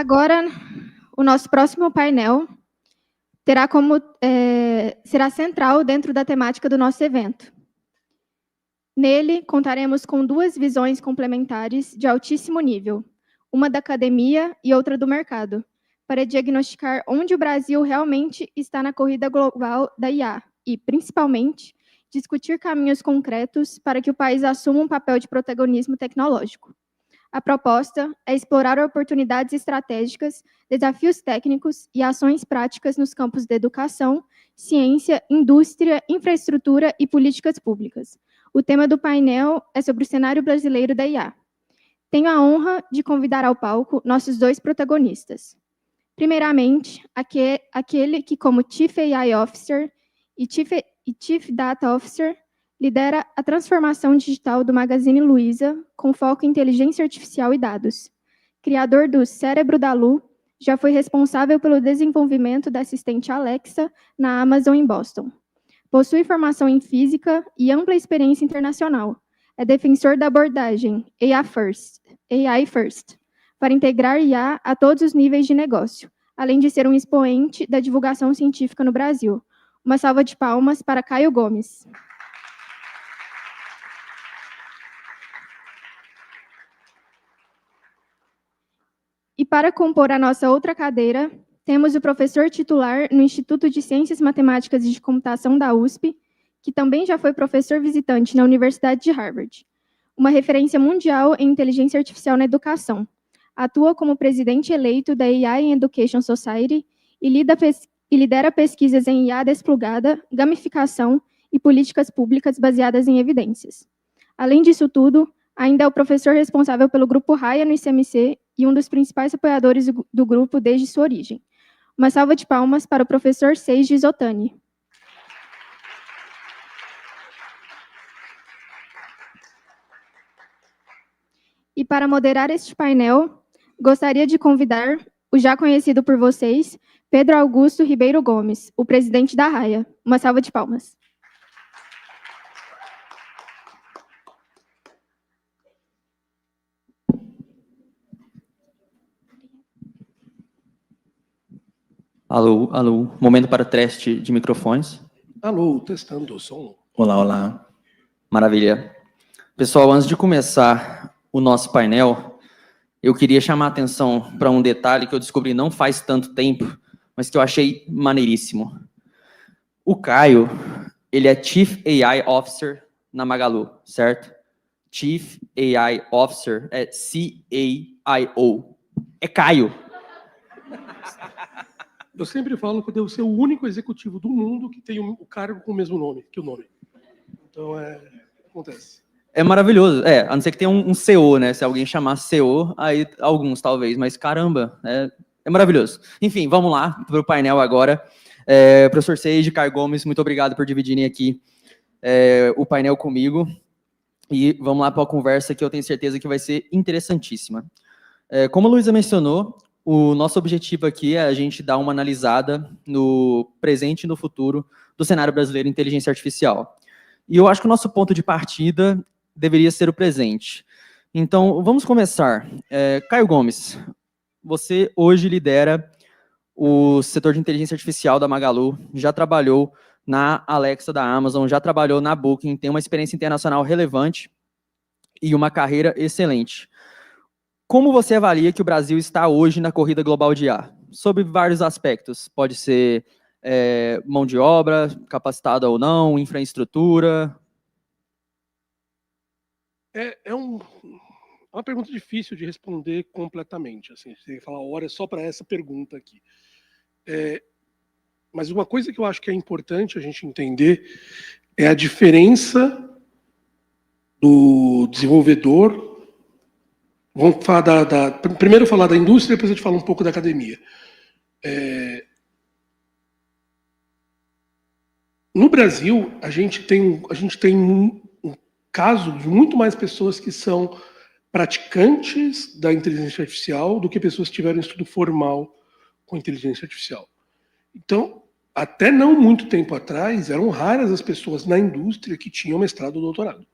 Agora, o nosso próximo painel será central dentro da temática do nosso evento. Nele, contaremos com duas visões complementares de altíssimo nível, uma da academia e outra do mercado, para diagnosticar onde o Brasil realmente está na corrida global da IA e, principalmente, discutir caminhos concretos para que o país assuma um papel de protagonismo tecnológico. A proposta é explorar oportunidades estratégicas, desafios técnicos e ações práticas nos campos da educação, ciência, indústria, infraestrutura e políticas públicas. O tema do painel é sobre o cenário brasileiro da IA. Tenho a honra de convidar ao palco nossos dois protagonistas. Primeiramente, aquele que, como Chief AI Officer e Chief Data Officer, lidera a transformação digital do Magazine Luiza, com foco em inteligência artificial e dados. Criador do Cérebro da Lu, já foi responsável pelo desenvolvimento da assistente Alexa na Amazon em Boston. Possui formação em física e ampla experiência internacional. É defensor da abordagem AI First, para integrar IA a todos os níveis de negócio, além de ser um expoente da divulgação científica no Brasil. Uma salva de palmas para Caio Gomes. E para compor a nossa outra cadeira, temos o professor titular no Instituto de Ciências Matemáticas e de Computação da USP, que também já foi professor visitante na Universidade de Harvard, uma referência mundial em inteligência artificial na educação. Atua como presidente eleito da AI in Education Society e lidera pesquisas em IA desplugada, gamificação e políticas públicas baseadas em evidências. Além disso tudo, ainda é o professor responsável pelo Grupo Raya no ICMC e um dos principais apoiadores do grupo desde sua origem. Uma salva de palmas para o professor Seiji Zotani. E para moderar este painel, gostaria de convidar o já conhecido por vocês, Pedro Augusto Ribeiro Gomes, o presidente da Raya. Uma salva de palmas. Alô, alô. Momento para teste de microfones. Alô, testando o som. Olá, olá. Maravilha. Pessoal, antes de começar o nosso painel, eu queria chamar a atenção para um detalhe que eu descobri não faz tanto tempo, mas que eu achei maneiríssimo. O Caio, ele é Chief AI Officer na Magalu, certo? Chief AI Officer é C-A-I-O. É Caio. Eu sempre falo que eu devo ser o único executivo do mundo que tem o cargo com o mesmo nome que o nome. Então, acontece. É maravilhoso. A não ser que tenha um CEO, né? Se alguém chamar CEO, aí alguns talvez, mas caramba, é maravilhoso. Enfim, vamos lá para o painel agora. Professor Seiji, Caio Gomes, muito obrigado por dividirem aqui o painel comigo. E vamos lá para a conversa que eu tenho certeza que vai ser interessantíssima. Como a Luísa mencionou, o nosso objetivo aqui é a gente dar uma analisada no presente e no futuro do cenário brasileiro em inteligência artificial. E eu acho que o nosso ponto de partida deveria ser o presente. Então, vamos começar. Caio Gomes, você hoje lidera o setor de inteligência artificial da Magalu, já trabalhou na Alexa da Amazon, já trabalhou na Booking, tem uma experiência internacional relevante e uma carreira excelente. Como você avalia que o Brasil está hoje na corrida global de IA? Sobre vários aspectos. Pode ser mão de obra, capacitada ou não, infraestrutura. É uma pergunta difícil de responder completamente. Assim, você tem que falar hora só para essa pergunta aqui. Mas uma coisa que eu acho que é importante a gente entender é a diferença do desenvolvedor. Vamos falar primeiro falar da indústria, depois a gente fala um pouco da academia. No Brasil, a gente tem um caso de muito mais pessoas que são praticantes da inteligência artificial do que pessoas que tiveram estudo formal com inteligência artificial. Então, até não muito tempo atrás, eram raras as pessoas na indústria que tinham mestrado ou doutorado.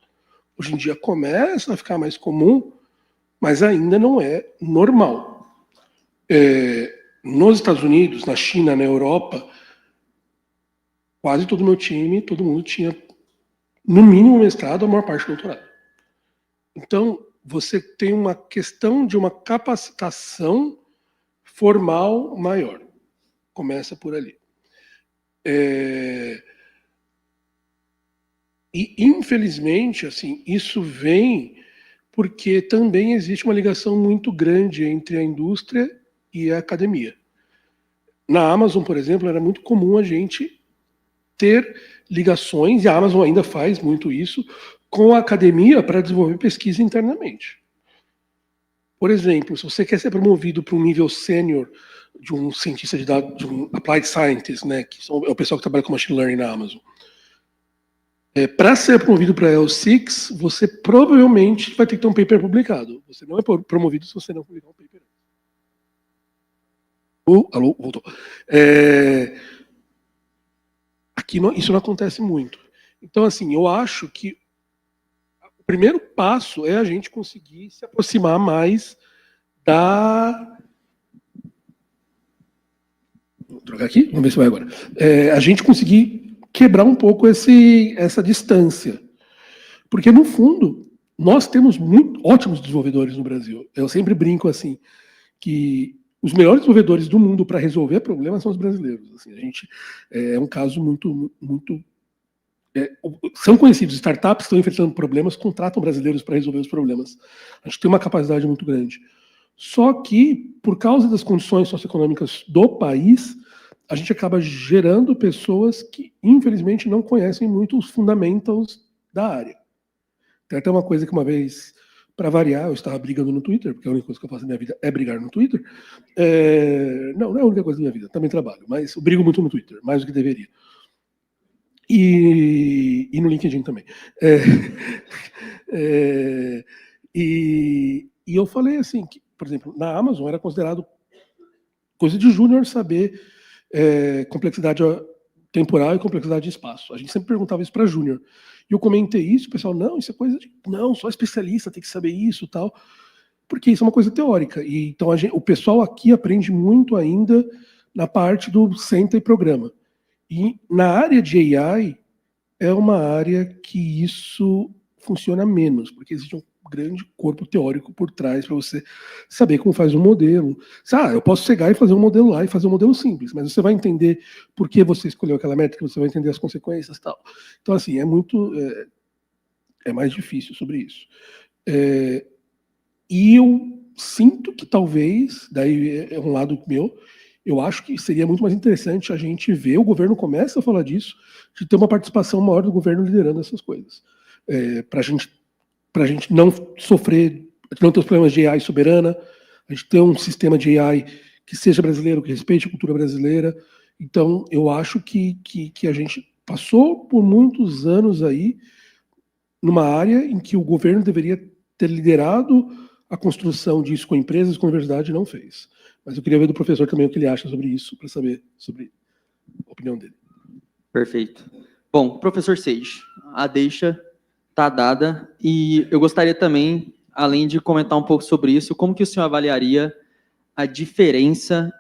Hoje em dia começa a ficar mais comum, mas ainda não é normal. Nos Estados Unidos, na China, na Europa, quase todo o meu time, todo mundo tinha, no mínimo, mestrado, a maior parte doutorado. Então, você tem uma questão de uma capacitação formal maior. Começa por ali. E, infelizmente, assim, isso vem porque também existe uma ligação muito grande entre a indústria e a academia. Na Amazon, por exemplo, era muito comum a gente ter ligações, e a Amazon ainda faz muito isso, com a academia para desenvolver pesquisa internamente. Por exemplo, se você quer ser promovido para um nível sênior de um cientista de dados, de um applied scientist, né, que é o pessoal que trabalha com machine learning na Amazon, para ser promovido para L6, você provavelmente vai ter que ter um paper publicado. Você não é promovido se você não publicar um paper. Alô, voltou. Aqui isso não acontece muito. Então, assim, eu acho que o primeiro passo é a gente conseguir se aproximar mais da... Vou trocar aqui? Vamos ver se vai agora. A gente conseguir quebrar um pouco essa distância. Porque, no fundo, nós temos ótimos desenvolvedores no Brasil. Eu sempre brinco assim, que os melhores desenvolvedores do mundo para resolver problemas são os brasileiros. Assim, a gente é um caso muito... são conhecidos, startups que estão enfrentando problemas, contratam brasileiros para resolver os problemas. A gente tem uma capacidade muito grande. Só que, por causa das condições socioeconômicas do país, a gente acaba gerando pessoas que, infelizmente, não conhecem muito os fundamentals da área. Tem até uma coisa que uma vez, para variar, eu estava brigando no Twitter, porque a única coisa que eu faço na minha vida é brigar no Twitter. Não é a única coisa da minha vida, também trabalho, mas eu brigo muito no Twitter, mais do que deveria. E no LinkedIn também. E eu falei assim, que, por exemplo, na Amazon era considerado coisa de júnior saber complexidade temporal e complexidade de espaço. A gente sempre perguntava isso para júnior. E eu comentei isso, o pessoal, não, isso é coisa de... Não, só especialista tem que saber isso e tal. Porque isso é uma coisa teórica. E, então o pessoal aqui aprende muito ainda na parte do senta e programa. E na área de AI, é uma área que isso funciona menos, porque existe um grande corpo teórico por trás para você saber como faz um modelo. Eu posso chegar e fazer um modelo lá e fazer um modelo simples, mas você vai entender por que você escolheu aquela métrica, você vai entender as consequências e tal. Então, assim, é mais difícil sobre isso. E eu sinto que talvez, daí é um lado meu, eu acho que seria muito mais interessante a gente ver, o governo começa a falar disso, de ter uma participação maior do governo liderando essas coisas. Para a gente não sofrer, não ter os problemas de AI soberana, a gente ter um sistema de AI que seja brasileiro, que respeite a cultura brasileira. Então, eu acho que a gente passou por muitos anos aí numa área em que o governo deveria ter liderado a construção disso com empresas, com a universidade, não fez. Mas eu queria ver do professor também o que ele acha sobre isso, para saber sobre a opinião dele. Perfeito. Bom, professor Sage, a deixa está dada, e eu gostaria também, além de comentar um pouco sobre isso, como que o senhor avaliaria a diferença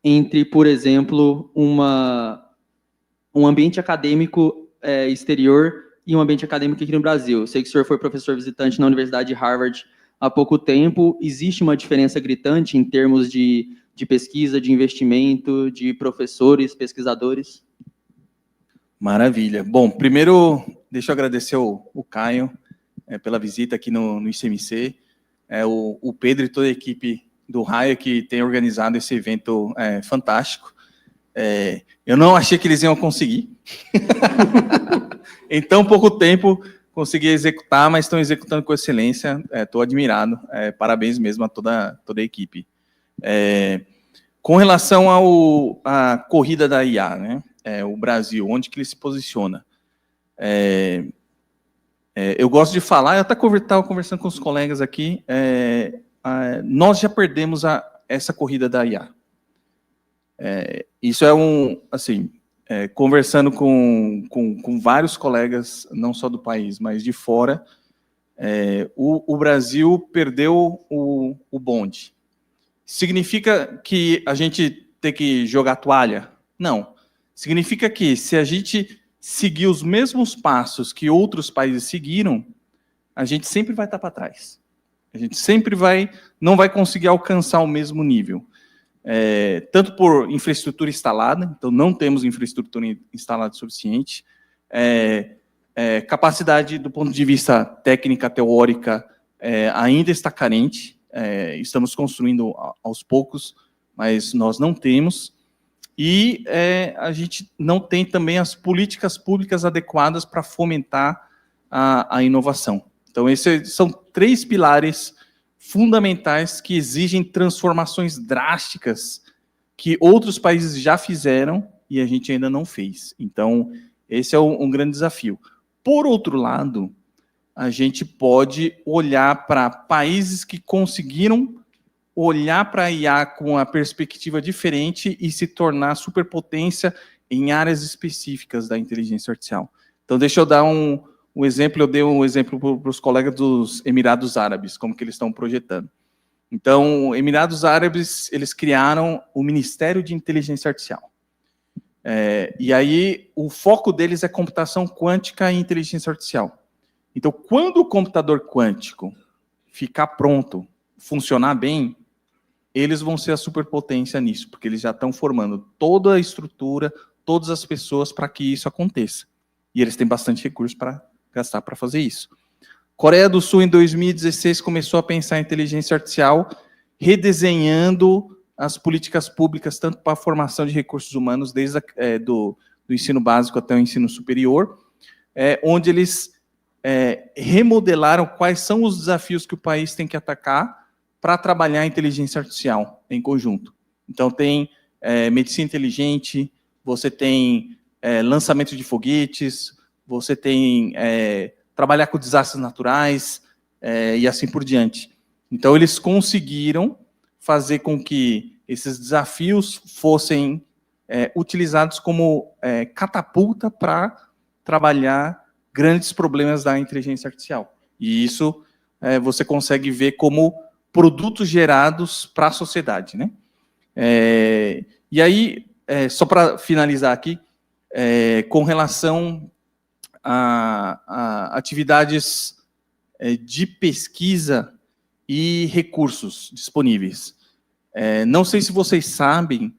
entre, por exemplo, um ambiente acadêmico exterior e um ambiente acadêmico aqui no Brasil? Eu sei que o senhor foi professor visitante na Universidade de Harvard há pouco tempo. Existe uma diferença gritante em termos de pesquisa, de investimento, de professores, pesquisadores? Maravilha. Bom, primeiro, deixa eu agradecer o Caio pela visita aqui no ICMC, o Pedro e toda a equipe do Raia que tem organizado esse evento fantástico. Eu não achei que eles iam conseguir. Em tão pouco tempo, consegui executar, mas estão executando com excelência. Estou admirado. Parabéns mesmo a toda a equipe. Com relação à corrida da IA, né? O Brasil, onde que ele se posiciona? Eu gosto de falar, eu até estava conversando com os colegas aqui, nós já perdemos essa corrida da IA. Isso assim, conversando com vários colegas, não só do país, mas de fora, o Brasil perdeu o bonde. Significa que a gente tem que jogar toalha? Não. Significa que se a gente seguir os mesmos passos que outros países seguiram, a gente sempre vai estar para trás. A gente sempre não vai conseguir alcançar o mesmo nível. Tanto por infraestrutura instalada, então não temos infraestrutura instalada suficiente, capacidade do ponto de vista técnica, teórica, ainda está carente, estamos construindo aos poucos, mas nós não temos, e a gente não tem também as políticas públicas adequadas para fomentar a inovação. Então, esses são 3 pilares fundamentais que exigem transformações drásticas que outros países já fizeram e a gente ainda não fez. Então, esse é um grande desafio. Por outro lado, a gente pode olhar para países que conseguiram olhar para a IA com uma perspectiva diferente e se tornar superpotência em áreas específicas da inteligência artificial. Então, deixa eu dar um exemplo, eu dei um exemplo para os colegas dos Emirados Árabes, como que eles estão projetando. Então, Emirados Árabes, eles criaram o Ministério de Inteligência Artificial. E aí, o foco deles é computação quântica e inteligência artificial. Então, quando o computador quântico ficar pronto, funcionar bem, eles vão ser a superpotência nisso, porque eles já estão formando toda a estrutura, todas as pessoas para que isso aconteça. E eles têm bastante recurso para gastar para fazer isso. Coreia do Sul, em 2016, começou a pensar em inteligência artificial, redesenhando as políticas públicas, tanto para a formação de recursos humanos, desde do ensino básico até o ensino superior, onde eles remodelaram quais são os desafios que o país tem que atacar para trabalhar a inteligência artificial em conjunto. Então, tem medicina inteligente, você tem lançamento de foguetes, você tem trabalhar com desastres naturais e assim por diante. Então, eles conseguiram fazer com que esses desafios fossem utilizados como catapulta para trabalhar grandes problemas da inteligência artificial. E isso você consegue ver como produtos gerados para a sociedade, né? E aí, só para finalizar aqui, com relação a atividades de pesquisa e recursos disponíveis. Não sei se vocês sabem,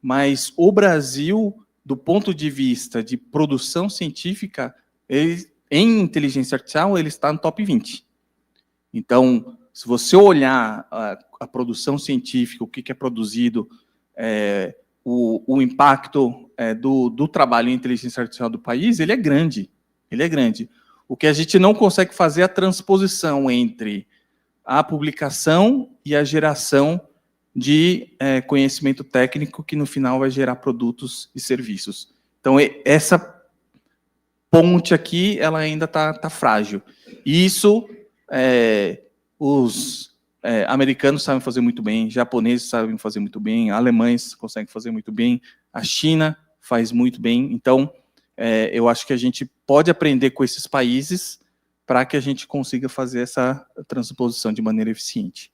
mas o Brasil, do ponto de vista de produção científica, em inteligência artificial, ele está no top 20. Então, se você olhar a produção científica, o que é produzido, o impacto do trabalho em inteligência artificial do país, ele é grande. Ele é grande. O que a gente não consegue fazer é a transposição entre a publicação e a geração de conhecimento técnico que, no final, vai gerar produtos e serviços. Então, essa ponte aqui, ela ainda está frágil. E isso, os americanos sabem fazer muito bem, japoneses sabem fazer muito bem, alemães conseguem fazer muito bem, a China faz muito bem. Então, eu acho que a gente pode aprender com esses países para que a gente consiga fazer essa transposição de maneira eficiente.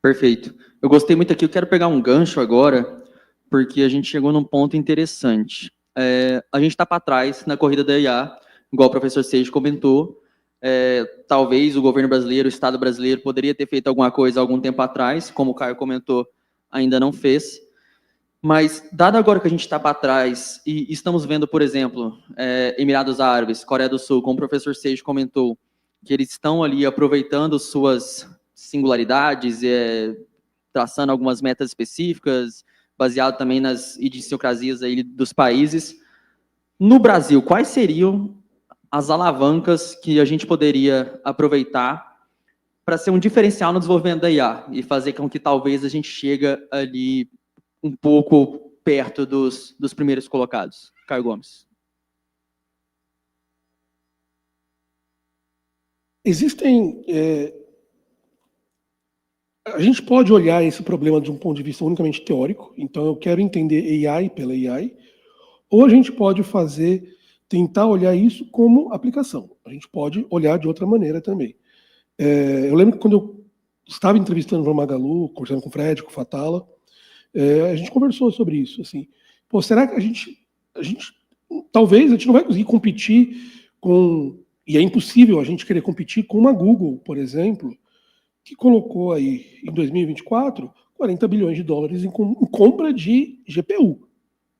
Perfeito. Eu gostei muito aqui, eu quero pegar um gancho agora, porque a gente chegou num ponto interessante. A gente está para trás na corrida da IA, igual o professor Seixas comentou. Talvez o governo brasileiro, o Estado brasileiro, poderia ter feito alguma coisa há algum tempo atrás, como o Caio comentou, ainda não fez. Mas, dado agora que a gente está para trás, e estamos vendo, por exemplo, Emirados Árabes, Coreia do Sul, como o professor Seixas comentou, que eles estão ali aproveitando suas singularidades, traçando algumas metas específicas, baseado também nas idiosincrasias aí dos países. No Brasil, quais seriam as alavancas que a gente poderia aproveitar para ser um diferencial no desenvolvimento da IA e fazer com que talvez a gente chegue ali um pouco perto dos primeiros colocados? Caio Gomes. Existem... a gente pode olhar esse problema de um ponto de vista unicamente teórico, então eu quero entender AI pela AI, ou a gente pode tentar olhar isso como aplicação. A gente pode olhar de outra maneira também. Eu lembro que quando eu estava entrevistando o Magalu, conversando com o Fred, com o Fatala, a gente conversou sobre isso, assim, pô, será que a gente talvez a gente não vai conseguir competir com, e é impossível a gente querer competir com uma Google, por exemplo, que colocou aí em 2024 $40 bilhões em compra de GPU,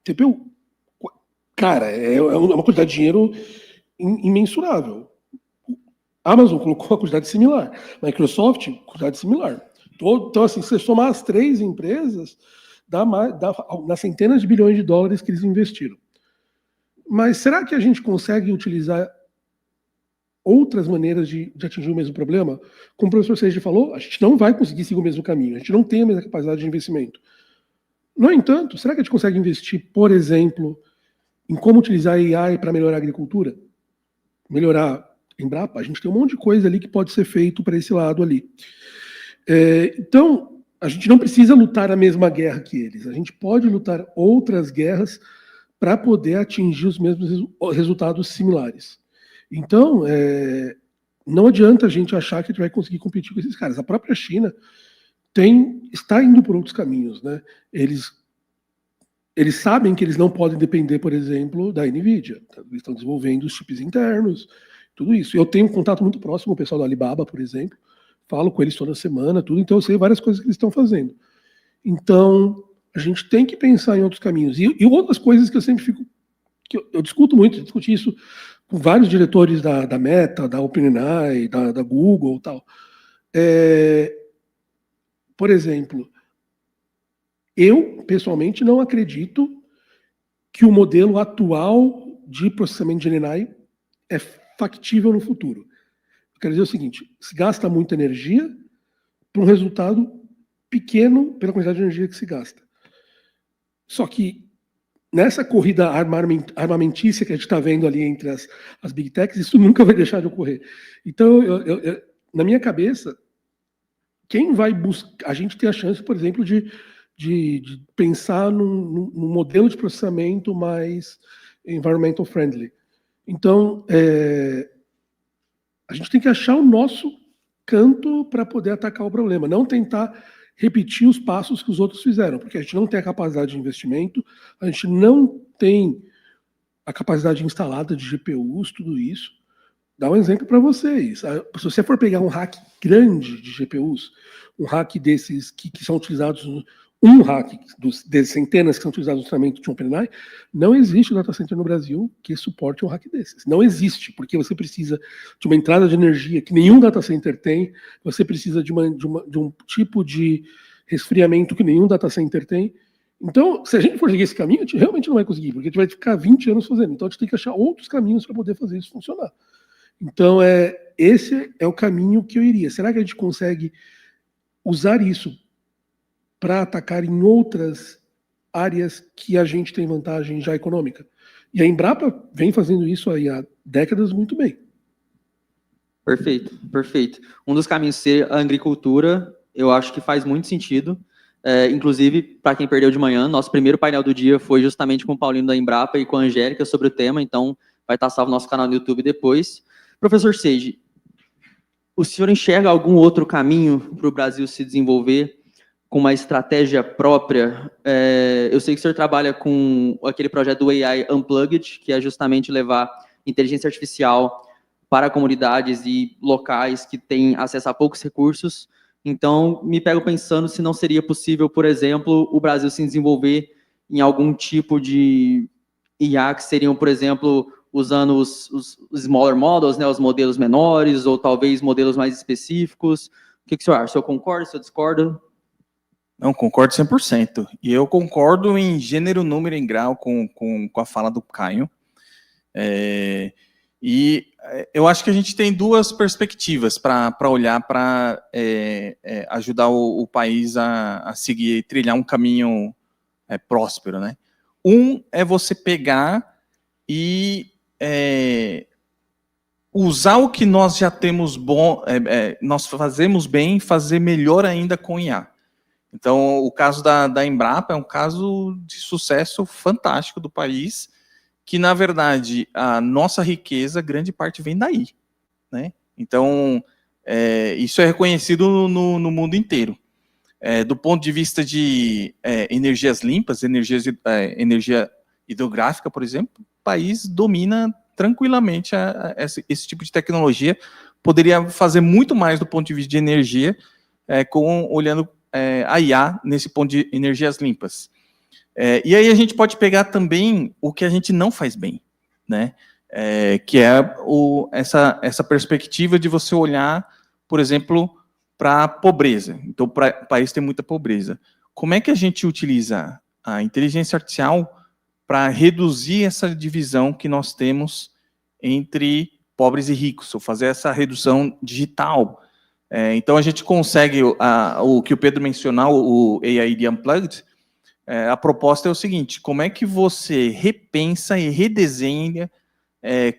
CPU. Cara, é uma quantidade de dinheiro imensurável. A Amazon colocou uma quantidade similar, Microsoft, quantidade similar. Então, assim, se você somar as três empresas, dá nas centenas de bilhões de dólares que eles investiram. Mas será que a gente consegue utilizar outras maneiras de atingir o mesmo problema? Como o professor Seiji falou, a gente não vai conseguir seguir o mesmo caminho, a gente não tem a mesma capacidade de investimento. No entanto, será que a gente consegue investir, por exemplo, em como utilizar a AI para melhorar a agricultura? Melhorar a Embrapa? A gente tem um monte de coisa ali que pode ser feito para esse lado ali. Então, a gente não precisa lutar a mesma guerra que eles, a gente pode lutar outras guerras para poder atingir os mesmos resultados similares. Então, não adianta a gente achar que a gente vai conseguir competir com esses caras. A própria China está indo por outros caminhos, né? Eles sabem que eles não podem depender, por exemplo, da NVIDIA. Eles estão desenvolvendo os chips internos, tudo isso. Eu tenho um contato muito próximo com o pessoal da Alibaba, por exemplo. Falo com eles toda semana, tudo. Então eu sei várias coisas que eles estão fazendo. Então, a gente tem que pensar em outros caminhos. E outras coisas que eu sempre fico... que eu discuto muito, discuti isso com vários diretores da Meta, da OpenAI, da Google e tal. Por exemplo, eu, pessoalmente, não acredito que o modelo atual de processamento de GenAI é factível no futuro. Eu quero dizer o seguinte, se gasta muita energia para um resultado pequeno pela quantidade de energia que se gasta. Só que nessa corrida armamentícia que a gente está vendo ali entre as Big Techs, isso nunca vai deixar de ocorrer. Então, na minha cabeça, quem vai buscar... A gente tem a chance, por exemplo, de pensar num modelo de processamento mais environmental friendly. Então, a gente tem que achar o nosso canto para poder atacar o problema, não tentar repetir os passos que os outros fizeram, porque a gente não tem a capacidade de investimento, a gente não tem a capacidade instalada de GPUs, tudo isso. Dá um exemplo para vocês. Se você for pegar um rack grande de GPUs, um rack desses que são utilizados, um rack das centenas que são utilizados no treinamento de OpenAI, não existe um data center no Brasil que suporte um rack desses. Não existe, porque você precisa de uma entrada de energia que nenhum data center tem, você precisa de um tipo de resfriamento que nenhum data center tem. Então, se a gente for seguir esse caminho, a gente realmente não vai conseguir, porque a gente vai ficar 20 anos fazendo. Então, a gente tem que achar outros caminhos para poder fazer isso funcionar. Então, esse é o caminho que eu iria. Será que a gente consegue usar isso para atacar em outras áreas que a gente tem vantagem já econômica? E a Embrapa vem fazendo isso aí há décadas muito bem. Perfeito, perfeito. Um dos caminhos ser a agricultura, eu acho que faz muito sentido. Inclusive, para quem perdeu de manhã, nosso primeiro painel do dia foi justamente com o Paulinho da Embrapa e com a Angélica sobre o tema, então vai estar salvo no nosso canal no YouTube depois. Professor Seiji, o senhor enxerga algum outro caminho para o Brasil se desenvolver com uma estratégia própria? Eu sei que o senhor trabalha com aquele projeto do AI Unplugged, que é justamente levar inteligência artificial para comunidades e locais que têm acesso a poucos recursos. Então, me pego pensando se não seria possível, por exemplo, o Brasil se desenvolver em algum tipo de IA que seriam, por exemplo, usando os smaller models, né, os modelos menores, ou talvez modelos mais específicos. O que o senhor acha? O senhor concorda? O senhor discorda? Não, concordo 100%. E eu concordo em gênero, número e grau com a fala do Caio. E eu acho que a gente tem duas perspectivas para olhar para ajudar o país a seguir e trilhar um caminho próspero, né? Um é você pegar e usar o que nós já temos bom, nós fazemos bem, fazer melhor ainda com IA. Então, o caso da Embrapa é um caso de sucesso fantástico do país, que, na verdade, a nossa riqueza, grande parte vem daí, né? Então, Isso é reconhecido no mundo inteiro. Do ponto de vista de energias limpas, energia hidrográfica, por exemplo, o país domina tranquilamente esse tipo de tecnologia. Poderia fazer muito mais do ponto de vista de energia, olhando a IA nesse ponto de energias limpas. E aí a gente pode pegar também o que a gente não faz bem, né? Que é essa perspectiva de você olhar, por exemplo, para a pobreza. Então, o país tem muita pobreza. Como é que a gente utiliza a inteligência artificial para reduzir essa divisão que nós temos entre pobres e ricos, ou fazer essa redução digital? Então, a gente consegue, o que o Pedro mencionou, o AI Unplugged, a proposta é o seguinte: como é que você repensa e redesenha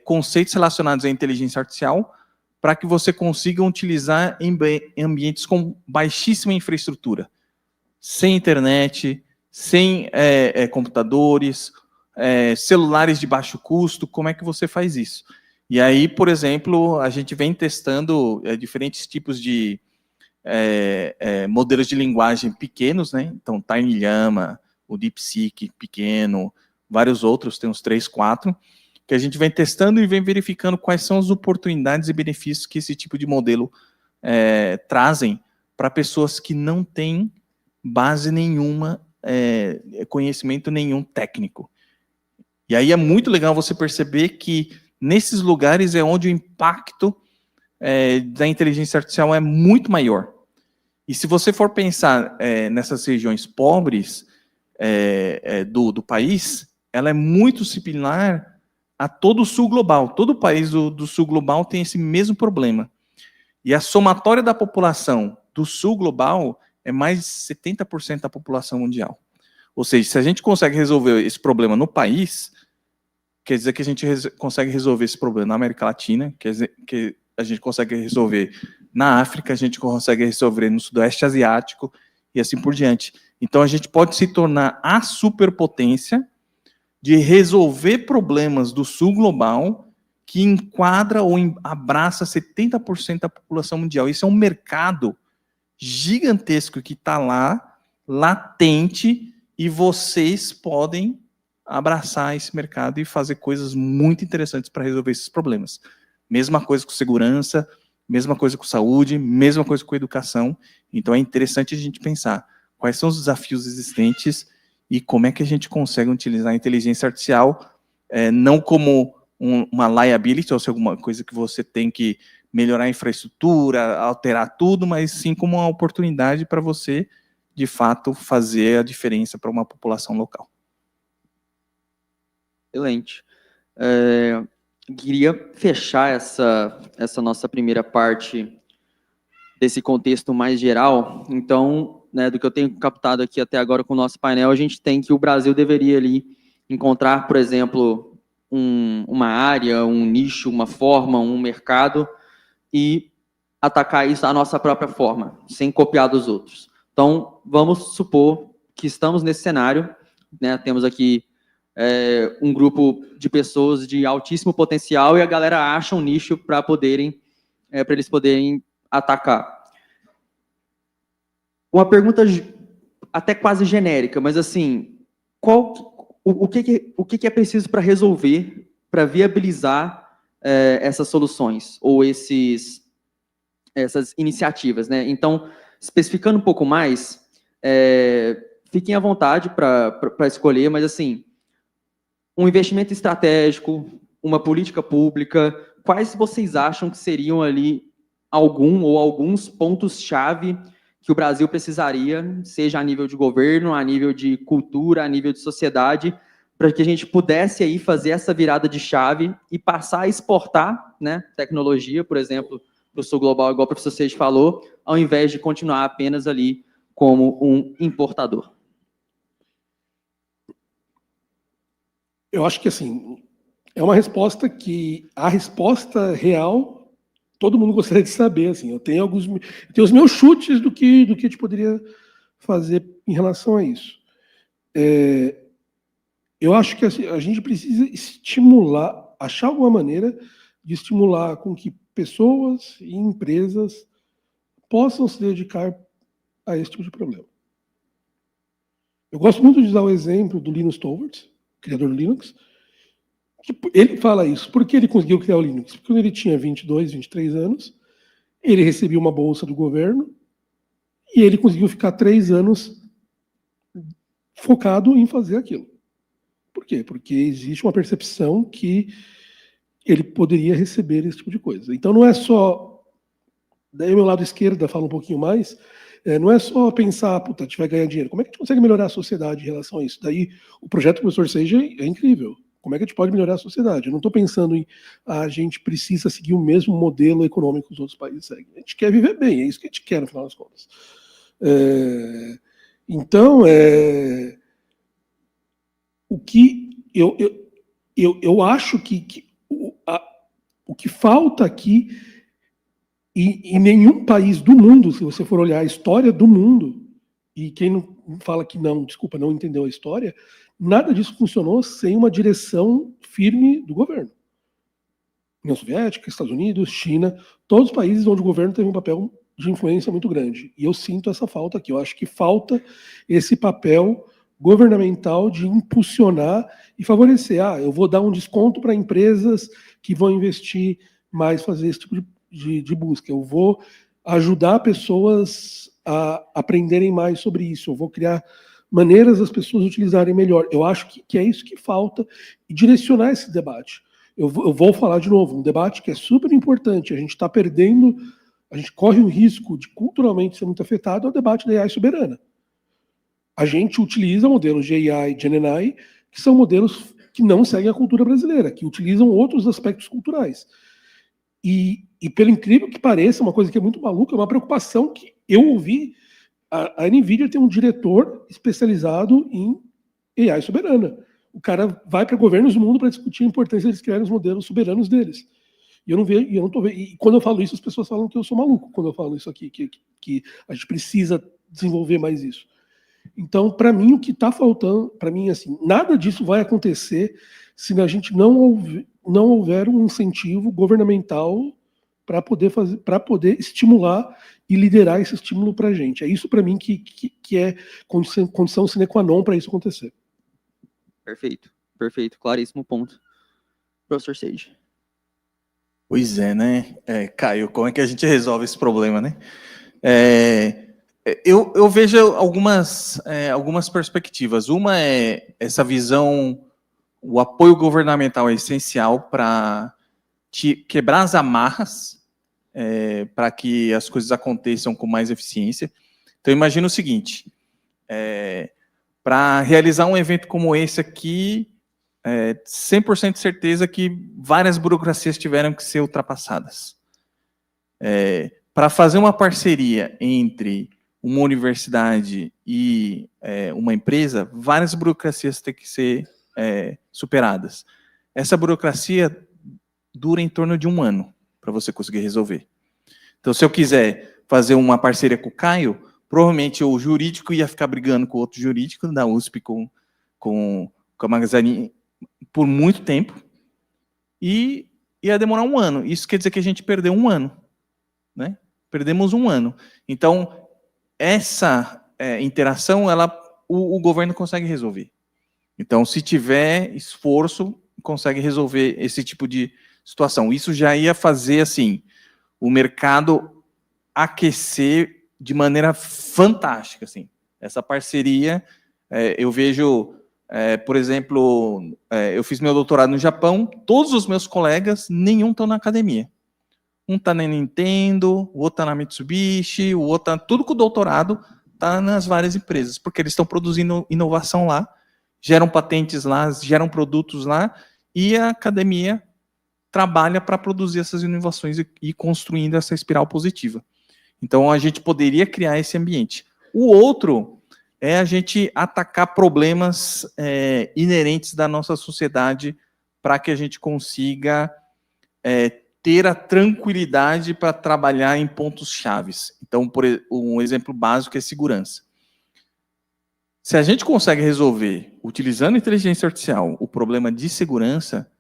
conceitos relacionados à inteligência artificial para que você consiga utilizar em ambientes com baixíssima infraestrutura, sem internet, sem computadores, celulares de baixo custo? Como é que você faz isso? E aí, por exemplo, a gente vem testando diferentes tipos de modelos de linguagem pequenos, né? Então, TinyLlama, o DeepSeek pequeno, vários outros, tem uns 3, 4, que a gente vem testando e vem verificando quais são as oportunidades e benefícios que esse tipo de modelo trazem para pessoas que não têm base nenhuma, conhecimento nenhum técnico. E aí é muito legal você perceber que nesses lugares é onde o impacto da inteligência artificial é muito maior. E se você for pensar nessas regiões pobres do país, ela é muito similar a todo o sul global. Todo o país do sul global tem esse mesmo problema. E a somatória da população do sul global é mais de 70% da população mundial. Ou seja, se a gente consegue resolver esse problema no país, quer dizer que a gente consegue resolver esse problema na América Latina, quer dizer que a gente consegue resolver na África, a gente consegue resolver no Sudoeste Asiático e assim por diante. Então, a gente pode se tornar a superpotência de resolver problemas do sul global que enquadra ou abraça 70% da população mundial. Isso é um mercado gigantesco que está lá, latente, e vocês podem abraçar esse mercado e fazer coisas muito interessantes para resolver esses problemas. Mesma coisa com segurança, mesma coisa com saúde, mesma coisa com educação. Então é interessante a gente pensar quais são os desafios existentes e como é que a gente consegue utilizar a inteligência artificial não como uma liability, ou seja, alguma coisa que você tem que melhorar a infraestrutura, alterar tudo, mas sim como uma oportunidade para você, de fato, fazer a diferença para uma população local. Excelente. Queria fechar essa nossa primeira parte desse contexto mais geral. Então, do que eu tenho captado aqui até agora com o nosso painel, a gente tem que o Brasil deveria ali encontrar, por exemplo, uma área, um nicho, uma forma, um mercado e atacar isso à nossa própria forma, sem copiar dos outros. Então, vamos supor que estamos nesse cenário, temos aqui um grupo de pessoas de altíssimo potencial e a galera acha um nicho para eles poderem atacar. Uma pergunta até quase genérica, mas assim, o que é preciso para resolver, para viabilizar essas soluções ou essas iniciativas, né? Então, especificando um pouco mais, fiquem à vontade para escolher, mas assim, um investimento estratégico, uma política pública, quais vocês acham que seriam ali alguns pontos-chave que o Brasil precisaria, seja a nível de governo, a nível de cultura, a nível de sociedade, para que a gente pudesse aí fazer essa virada de chave e passar a exportar, tecnologia, por exemplo, para o sul global, igual o professor Seixas falou, ao invés de continuar apenas ali como um importador? Eu acho que, assim, é uma resposta que a resposta real todo mundo gostaria de saber. Assim, eu tenho os meus chutes do que a gente poderia fazer em relação a isso. Eu acho que a gente precisa estimular, achar alguma maneira de estimular com que pessoas e empresas possam se dedicar a esse tipo de problema. Eu gosto muito de usar o exemplo do Linus Torvalds, criador do Linux, que ele fala isso. Por que ele conseguiu criar o Linux? Porque quando ele tinha 22, 23 anos, ele recebia uma bolsa do governo e ele conseguiu ficar 3 anos focado em fazer aquilo. Por quê? Porque existe uma percepção que ele poderia receber esse tipo de coisa. Então não é só... Daí o meu lado esquerdo fala um pouquinho mais... não é só pensar, puta, a gente vai ganhar dinheiro. Como é que a gente consegue melhorar a sociedade em relação a isso? Daí, o projeto do professor Seija é incrível. Como é que a gente pode melhorar a sociedade? Eu não estou pensando em a gente precisa seguir o mesmo modelo econômico que os outros países seguem. A gente quer viver bem, é isso que a gente quer, no final das contas. Então, o que eu acho que o que falta aqui, e em nenhum país do mundo, se você for olhar a história do mundo, e quem não fala que não, desculpa, não entendeu a história, nada disso funcionou sem uma direção firme do governo. União Soviética, Estados Unidos, China, todos os países onde o governo teve um papel de influência muito grande. E eu sinto essa falta aqui. Eu acho que falta esse papel governamental de impulsionar e favorecer. Eu vou dar um desconto para empresas que vão investir mais, fazer esse tipo de busca. Eu vou ajudar pessoas a aprenderem mais sobre isso. Eu vou criar maneiras das pessoas utilizarem melhor. Eu acho que é isso que falta e direcionar esse debate. Eu vou falar de novo, um debate que é super importante. A gente está perdendo, a gente corre o risco de culturalmente ser muito afetado ao debate da AI soberana. A gente utiliza modelos de AI, GenAI, que são modelos que não seguem a cultura brasileira, que utilizam outros aspectos culturais. E pelo incrível que pareça, uma coisa que é muito maluca, é uma preocupação que eu ouvi. A NVIDIA tem um diretor especializado em AI soberana. O cara vai para governos do mundo para discutir a importância de eles criarem os modelos soberanos deles. E eu não vejo, eu não tô vendo. E quando eu falo isso, as pessoas falam que eu sou maluco quando eu falo isso aqui, que a gente precisa desenvolver mais isso. Então, para mim, o que está faltando, para mim, assim, nada disso vai acontecer se a gente não houver um incentivo governamental para poder estimular e liderar esse estímulo para a gente. É isso, para mim, que é condição sine qua non para isso acontecer. Perfeito, claríssimo ponto. Professor Seija. Pois é, né? Caio, como é que a gente resolve esse problema, né? Eu vejo algumas perspectivas. Uma é essa visão, o apoio governamental é essencial para quebrar as amarras, para que as coisas aconteçam com mais eficiência. Então, imagina o seguinte, para realizar um evento como esse aqui, 100% de certeza que várias burocracias tiveram que ser ultrapassadas. Para fazer uma parceria entre uma universidade e uma empresa, várias burocracias têm que ser superadas. Essa burocracia dura em torno de 1 ano para você conseguir resolver. Então, se eu quiser fazer uma parceria com o Caio, provavelmente o jurídico ia ficar brigando com o outro jurídico da USP, com a Magazine, por muito tempo, e ia demorar 1 ano. Isso quer dizer que a gente perdeu 1 ano, né? Perdemos 1 ano. Então, essa interação, o governo consegue resolver. Então, se tiver esforço, consegue resolver esse tipo de situação. Isso já ia fazer, assim, o mercado aquecer de maneira fantástica, assim. Essa parceria, eu vejo, por exemplo, eu fiz meu doutorado no Japão, todos os meus colegas, nenhum estão na academia. Um está na Nintendo, o outro está na Mitsubishi, o outro está... Tudo com doutorado está nas várias empresas, porque eles estão produzindo inovação lá, geram patentes lá, geram produtos lá, e a academia trabalha para produzir essas inovações e construindo essa espiral positiva. Então, a gente poderia criar esse ambiente. O outro é a gente atacar problemas inerentes da nossa sociedade para que a gente consiga ter a tranquilidade para trabalhar em pontos chaves. Então, um exemplo básico é segurança. Se a gente consegue resolver, utilizando inteligência artificial, o problema de segurança,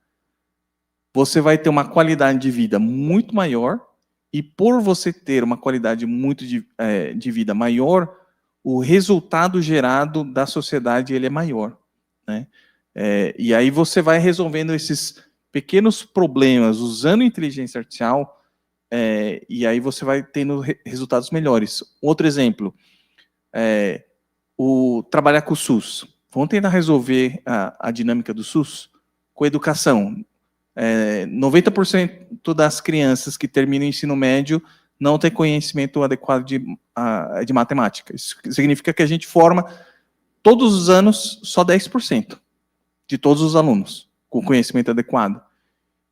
você vai ter uma qualidade de vida muito maior, e por você ter uma qualidade de vida maior, o resultado gerado da sociedade ele é maior, né? E aí você vai resolvendo esses pequenos problemas usando inteligência artificial, e aí você vai tendo resultados melhores. Outro exemplo, trabalhar com o SUS. Vamos tentar resolver a dinâmica do SUS com educação. 90% das crianças que terminam o ensino médio não têm conhecimento adequado de matemática. Isso significa que a gente forma, todos os anos, só 10% de todos os alunos com conhecimento adequado.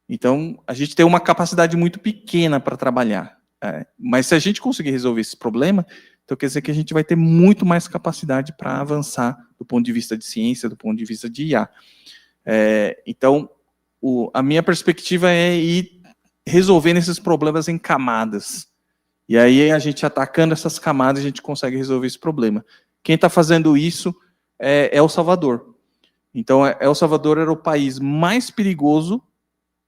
Então, a gente tem uma capacidade muito pequena para trabalhar. Mas se a gente conseguir resolver esse problema, então quer dizer que a gente vai ter muito mais capacidade para avançar do ponto de vista de ciência, do ponto de vista de IA. Então, a minha perspectiva é ir resolvendo esses problemas em camadas. E aí, a gente atacando essas camadas, a gente consegue resolver esse problema. Quem está fazendo isso é El Salvador. Então, El Salvador era o país mais perigoso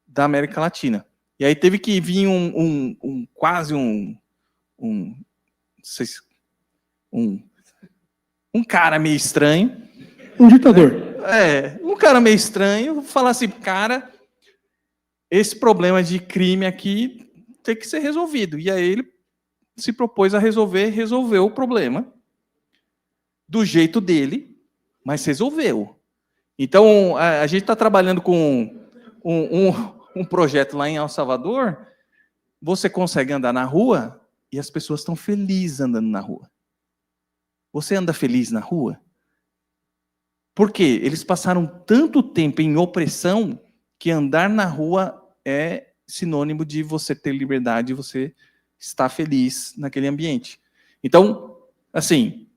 da América Latina. E aí teve que vir quase um cara meio estranho. Um ditador. Um cara meio estranho, falar assim, cara, esse problema de crime aqui tem que ser resolvido. E aí ele se propôs a resolveu o problema do jeito dele, mas resolveu. Então, a gente está trabalhando com um projeto lá em El Salvador, você consegue andar na rua e as pessoas estão felizes andando na rua. Você anda feliz na rua? Por quê? Eles passaram tanto tempo em opressão que andar na rua é sinônimo de você ter liberdade, você estar feliz naquele ambiente. Então, assim,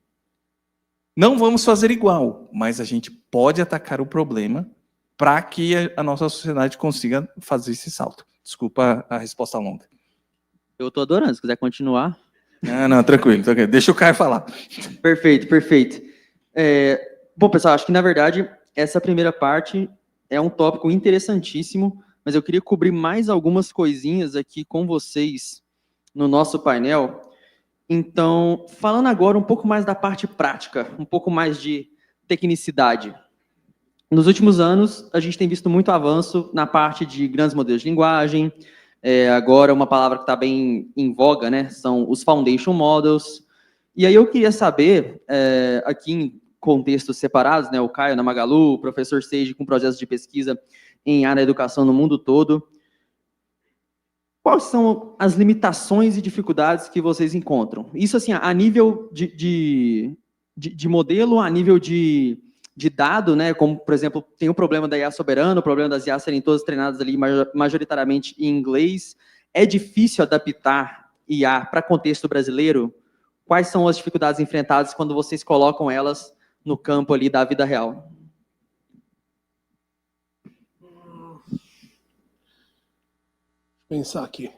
não vamos fazer igual, mas a gente pode atacar o problema para que a nossa sociedade consiga fazer esse salto. Desculpa a resposta longa. Eu estou adorando, se quiser continuar. Não, tranquilo. Deixa o Caio falar. Perfeito. Bom, pessoal, acho que, na verdade, essa primeira parte é um tópico interessantíssimo, mas eu queria cobrir mais algumas coisinhas aqui com vocês no nosso painel. Então, falando agora um pouco mais da parte prática, um pouco mais de tecnicidade. Nos últimos anos, a gente tem visto muito avanço na parte de grandes modelos de linguagem. Agora, uma palavra que está bem em voga, né, são os Foundation Models. E aí eu queria saber, aqui em contextos separados, né, o Caio na Magalu, o professor Seiji com projetos de pesquisa em área da educação no mundo todo. Quais são as limitações e dificuldades que vocês encontram? Isso, assim, a nível de modelo, a nível de dado, né, como, por exemplo, tem o problema da IA soberana, o problema das IA serem todas treinadas ali majoritariamente em inglês. É difícil adaptar IA para contexto brasileiro? Quais são as dificuldades enfrentadas quando vocês colocam elas no campo ali da vida real? Pensar aqui.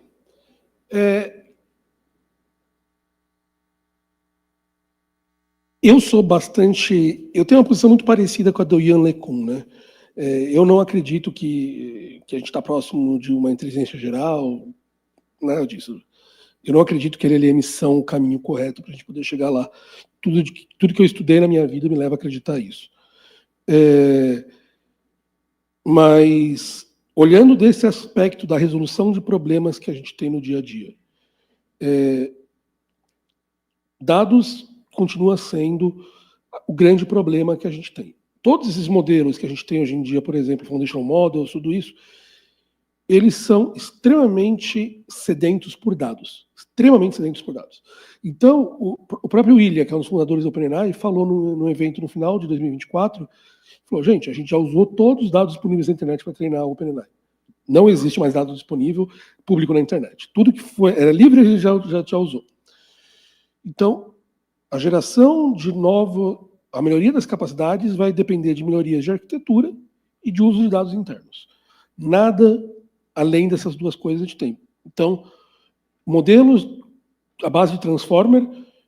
Eu tenho uma posição muito parecida com a do Yann LeCun, né? Eu não acredito que a gente está próximo de uma inteligência geral, nada disso. Eu não acredito que LLM são o caminho correto para a gente poder chegar lá. Tudo que eu estudei na minha vida me leva a acreditar isso. Mas, olhando desse aspecto da resolução de problemas que a gente tem no dia a dia, dados continua sendo o grande problema que a gente tem. Todos esses modelos que a gente tem hoje em dia, por exemplo, Foundation Models, tudo isso, eles são extremamente sedentos por dados. Extremamente sedentos por dados. Então, o próprio William, que é um dos fundadores do OpenAI, falou no evento no final de 2024, falou, gente, a gente já usou todos os dados disponíveis na internet para treinar o OpenAI. Não existe mais dado disponível público na internet. Tudo que era livre a gente já usou. Então, a geração de a melhoria das capacidades vai depender de melhorias de arquitetura e de uso de dados internos. Nada além dessas duas coisas a gente tem. Então, modelos à base de Transformer,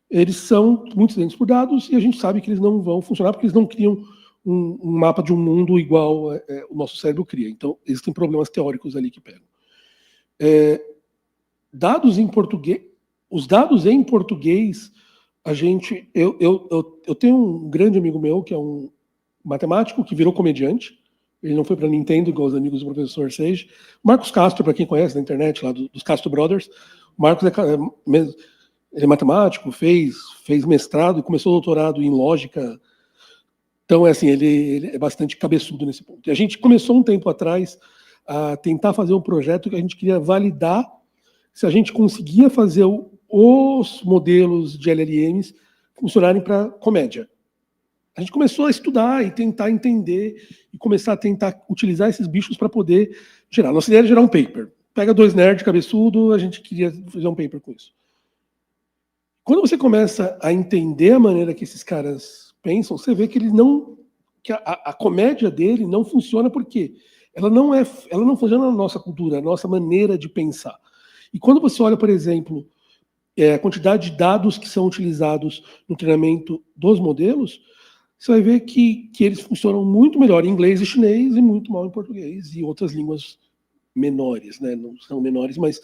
eles são muito sedentos por dados e a gente sabe que eles não vão funcionar porque eles não criam um mapa de um mundo igual o nosso cérebro cria. Então, existem problemas teóricos ali que pegam. Dados em português, os dados em português, eu tenho um grande amigo meu que é um matemático que virou comediante. Ele não foi para Nintendo igual os amigos do professor Sage. Marcos Castro, para quem conhece na internet, lá dos Castro Brothers. O Marcos ele é matemático, fez mestrado e começou doutorado em lógica. Então, assim, ele é bastante cabeçudo nesse ponto. E a gente começou um tempo atrás a tentar fazer um projeto que a gente queria validar se a gente conseguia fazer os modelos de LLMs funcionarem para comédia. A gente começou a estudar e tentar entender e começar a tentar utilizar esses bichos para poder gerar. Nossa ideia era gerar um paper. Pega 2 nerds cabeçudo, a gente queria fazer um paper com isso. Quando você começa a entender a maneira que esses caras pensam, você vê que a comédia dele não funciona porque ela não funciona na nossa cultura, na nossa maneira de pensar. E quando você olha, por exemplo, a quantidade de dados que são utilizados no treinamento dos modelos, você vai ver que eles funcionam muito melhor em inglês e chinês e muito mal em português e outras línguas menores, né? Não são menores, mas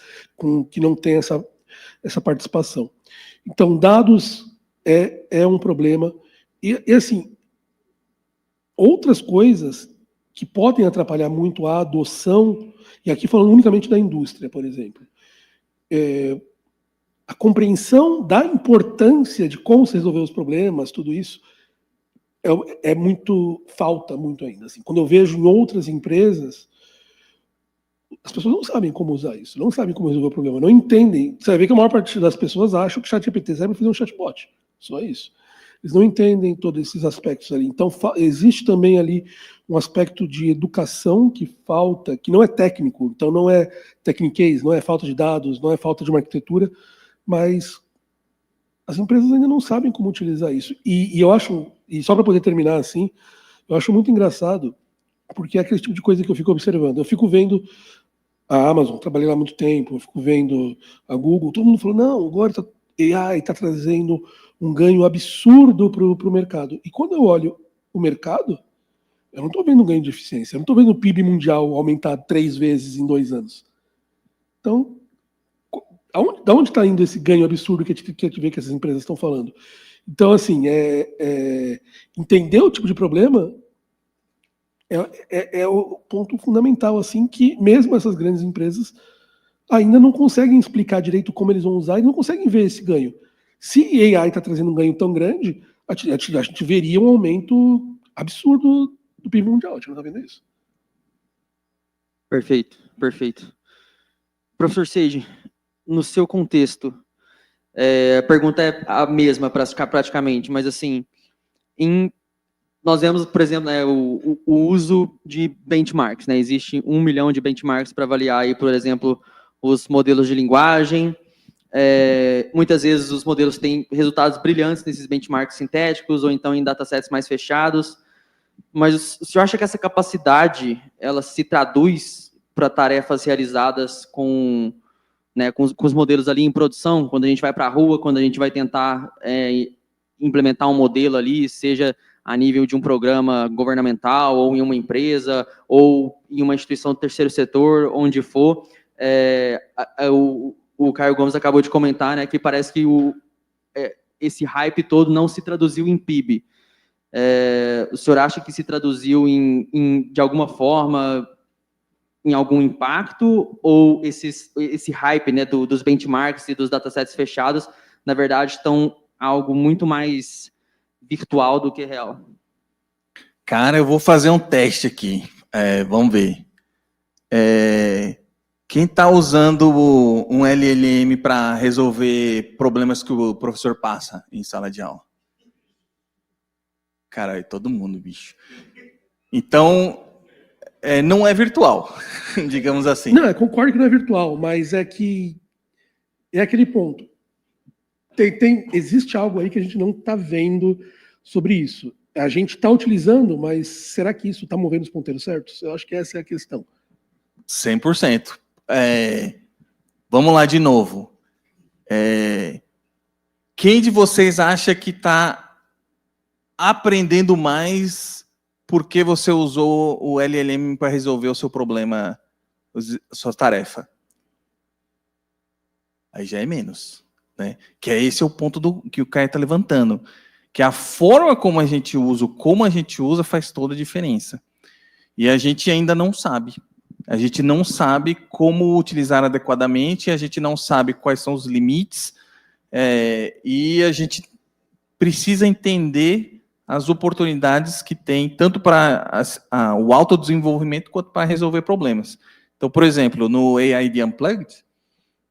que não tem essa participação. Então, dados é um problema. E assim, outras coisas que podem atrapalhar muito a adoção, e aqui falando unicamente da indústria, por exemplo, a compreensão da importância de como se resolver os problemas, tudo isso, falta muito ainda. Assim, quando eu vejo em outras empresas, as pessoas não sabem como usar isso, não sabem como resolver o problema, não entendem. Você vai ver que a maior parte das pessoas acham que o ChatGPT serve para fazer um chatbot, só isso. Eles não entendem todos esses aspectos ali. Então, existe também ali um aspecto de educação que falta, que não é técnico, então não é techniquez, não é falta de dados, não é falta de uma arquitetura, mas as empresas ainda não sabem como utilizar isso. E eu acho, e só para poder terminar assim, eu acho muito engraçado, porque é aquele tipo de coisa que eu fico observando. Eu fico vendo a Amazon, trabalhei lá há muito tempo, eu fico vendo a Google, todo mundo falou, não, agora AI está trazendo um ganho absurdo para o mercado. E quando eu olho o mercado, eu não estou vendo um ganho de eficiência, eu não estou vendo o PIB mundial aumentar 3 vezes em 2 anos. Então, da onde está indo esse ganho absurdo que a gente vê que essas empresas estão falando? Então, assim, entender o tipo de problema é o ponto fundamental, assim, que mesmo essas grandes empresas ainda não conseguem explicar direito como eles vão usar e não conseguem ver esse ganho. Se AI está trazendo um ganho tão grande, a gente veria um aumento absurdo do PIB mundial. A gente não está vendo isso. Perfeito, perfeito. Professor Sage, no seu contexto, a pergunta é a mesma praticamente, mas assim, nós vemos, por exemplo, o uso de benchmarks, né? Existe 1 milhão de benchmarks para avaliar, aí, por exemplo, os modelos de linguagem. Muitas vezes os modelos têm resultados brilhantes nesses benchmarks sintéticos ou então em datasets mais fechados. Mas o senhor acha que essa capacidade ela se traduz para tarefas realizadas com os modelos ali em produção, quando a gente vai para a rua, quando a gente vai tentar implementar um modelo ali, seja a nível de um programa governamental, ou em uma empresa, ou em uma instituição do terceiro setor, onde for. O Caio Gomes acabou de comentar, né, que parece que esse hype todo não se traduziu em PIB. O senhor acha que se traduziu de alguma forma em algum impacto, ou esse hype, né, dos benchmarks e dos datasets fechados, na verdade, estão algo muito mais virtual do que real? Cara, eu vou fazer um teste aqui. Vamos ver. Quem está usando um LLM para resolver problemas que o professor passa em sala de aula? Cara, é todo mundo, bicho. Então, não é virtual, digamos assim. Não, eu concordo que não é virtual, mas é aquele ponto. Existe algo aí que a gente não está vendo sobre isso. A gente está utilizando, mas será que isso está movendo os ponteiros certos? Eu acho que essa é a questão. 100%. Vamos lá de novo. Quem de vocês acha que está aprendendo mais porque você usou o LLM para resolver o seu problema, a sua tarefa. Aí já é menos, né? Que esse é o ponto que o Caio está levantando, que a forma como a gente usa, como a gente usa, faz toda a diferença. E a gente ainda não sabe. A gente não sabe como utilizar adequadamente, a gente não sabe quais são os limites, e a gente precisa entender as oportunidades que tem, tanto para o autodesenvolvimento quanto para resolver problemas. Então, por exemplo, no AID Unplugged,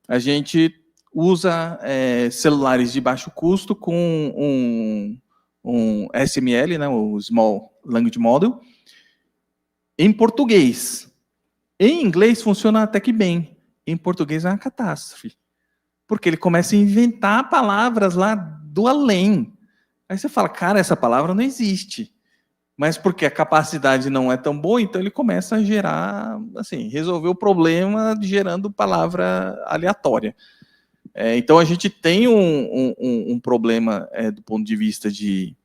a gente usa celulares de baixo custo com um SML, né, o Small Language Model, em português. Em inglês funciona até que bem. Em português é uma catástrofe. Porque ele começa a inventar palavras lá do além. Aí você fala, cara, essa palavra não existe. Mas porque a capacidade não é tão boa, então ele começa a gerar, assim, resolver o problema gerando palavra aleatória. Então a gente tem um problema do ponto de vista de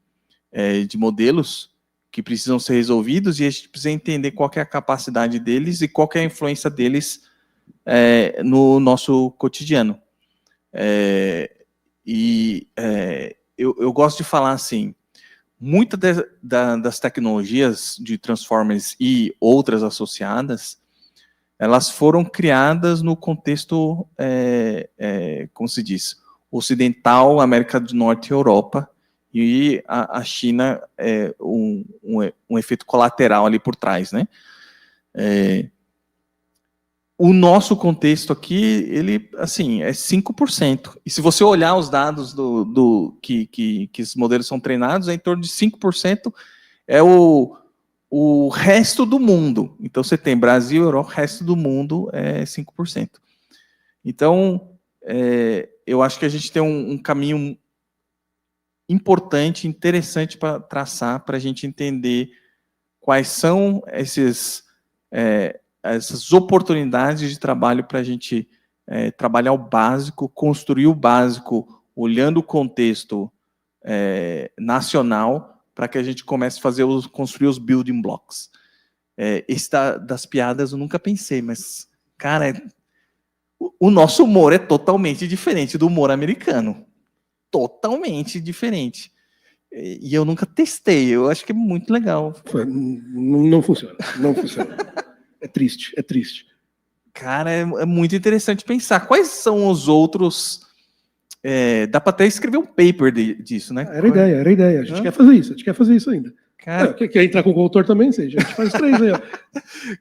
modelos que precisam ser resolvidos, e a gente precisa entender qual que é a capacidade deles e qual que é a influência deles no nosso cotidiano. Eu gosto de falar assim, muitas das tecnologias de Transformers e outras associadas, elas foram criadas no contexto, como se diz, ocidental, América do Norte e Europa, e a China é um efeito colateral ali por trás, né? O nosso contexto aqui, ele, assim, é 5%. E se você olhar os dados que esses modelos são treinados, é em torno de 5% é o resto do mundo. Então, você tem Brasil, Europa, o resto do mundo é 5%. Então, eu acho que a gente tem um caminho importante, interessante para traçar, para a gente entender quais são essas oportunidades de trabalho para a gente trabalhar o básico, construir o básico, olhando o contexto nacional, para que a gente comece a construir os building blocks. Esse das piadas eu nunca pensei, mas, cara, o nosso humor é totalmente diferente do humor americano. Totalmente diferente. E eu nunca testei, eu acho que é muito legal. Não funciona, não funciona. É triste, é triste. Cara, é muito interessante pensar. Quais são os outros... dá para até escrever um paper disso, né? Era a ideia. A gente quer fazer isso ainda. Cara, quer entrar com o coautor também? A gente faz 3 aí. Ó.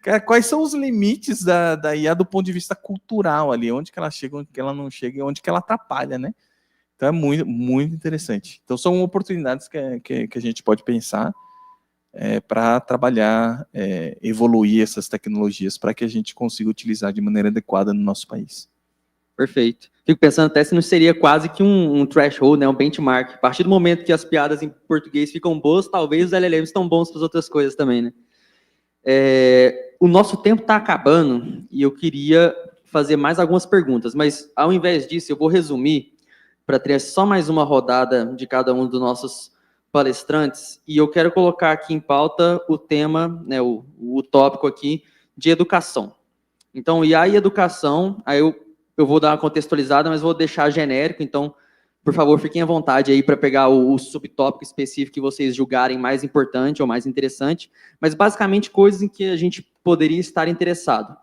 Cara, quais são os limites da IA do ponto de vista cultural ali? Onde que ela chega, onde que ela não chega e onde que ela atrapalha, né? Então é muito, muito interessante. Então são oportunidades que a gente pode pensar para trabalhar, evoluir essas tecnologias para que a gente consiga utilizar de maneira adequada no nosso país. Perfeito. Fico pensando até se não seria quase que um threshold, né, um benchmark. A partir do momento que as piadas em português ficam boas, talvez os LLMs estão bons para as outras coisas também, né? O nosso tempo está acabando e eu queria fazer mais algumas perguntas, mas ao invés disso eu vou resumir para ter só mais uma rodada de cada um dos nossos palestrantes, e eu quero colocar aqui em pauta o tema, né, o tópico aqui de educação. Então, IA e educação, aí eu vou dar uma contextualizada, mas vou deixar genérico, então, por favor, fiquem à vontade aí para pegar o subtópico específico que vocês julgarem mais importante ou mais interessante, mas basicamente coisas em que a gente poderia estar interessado.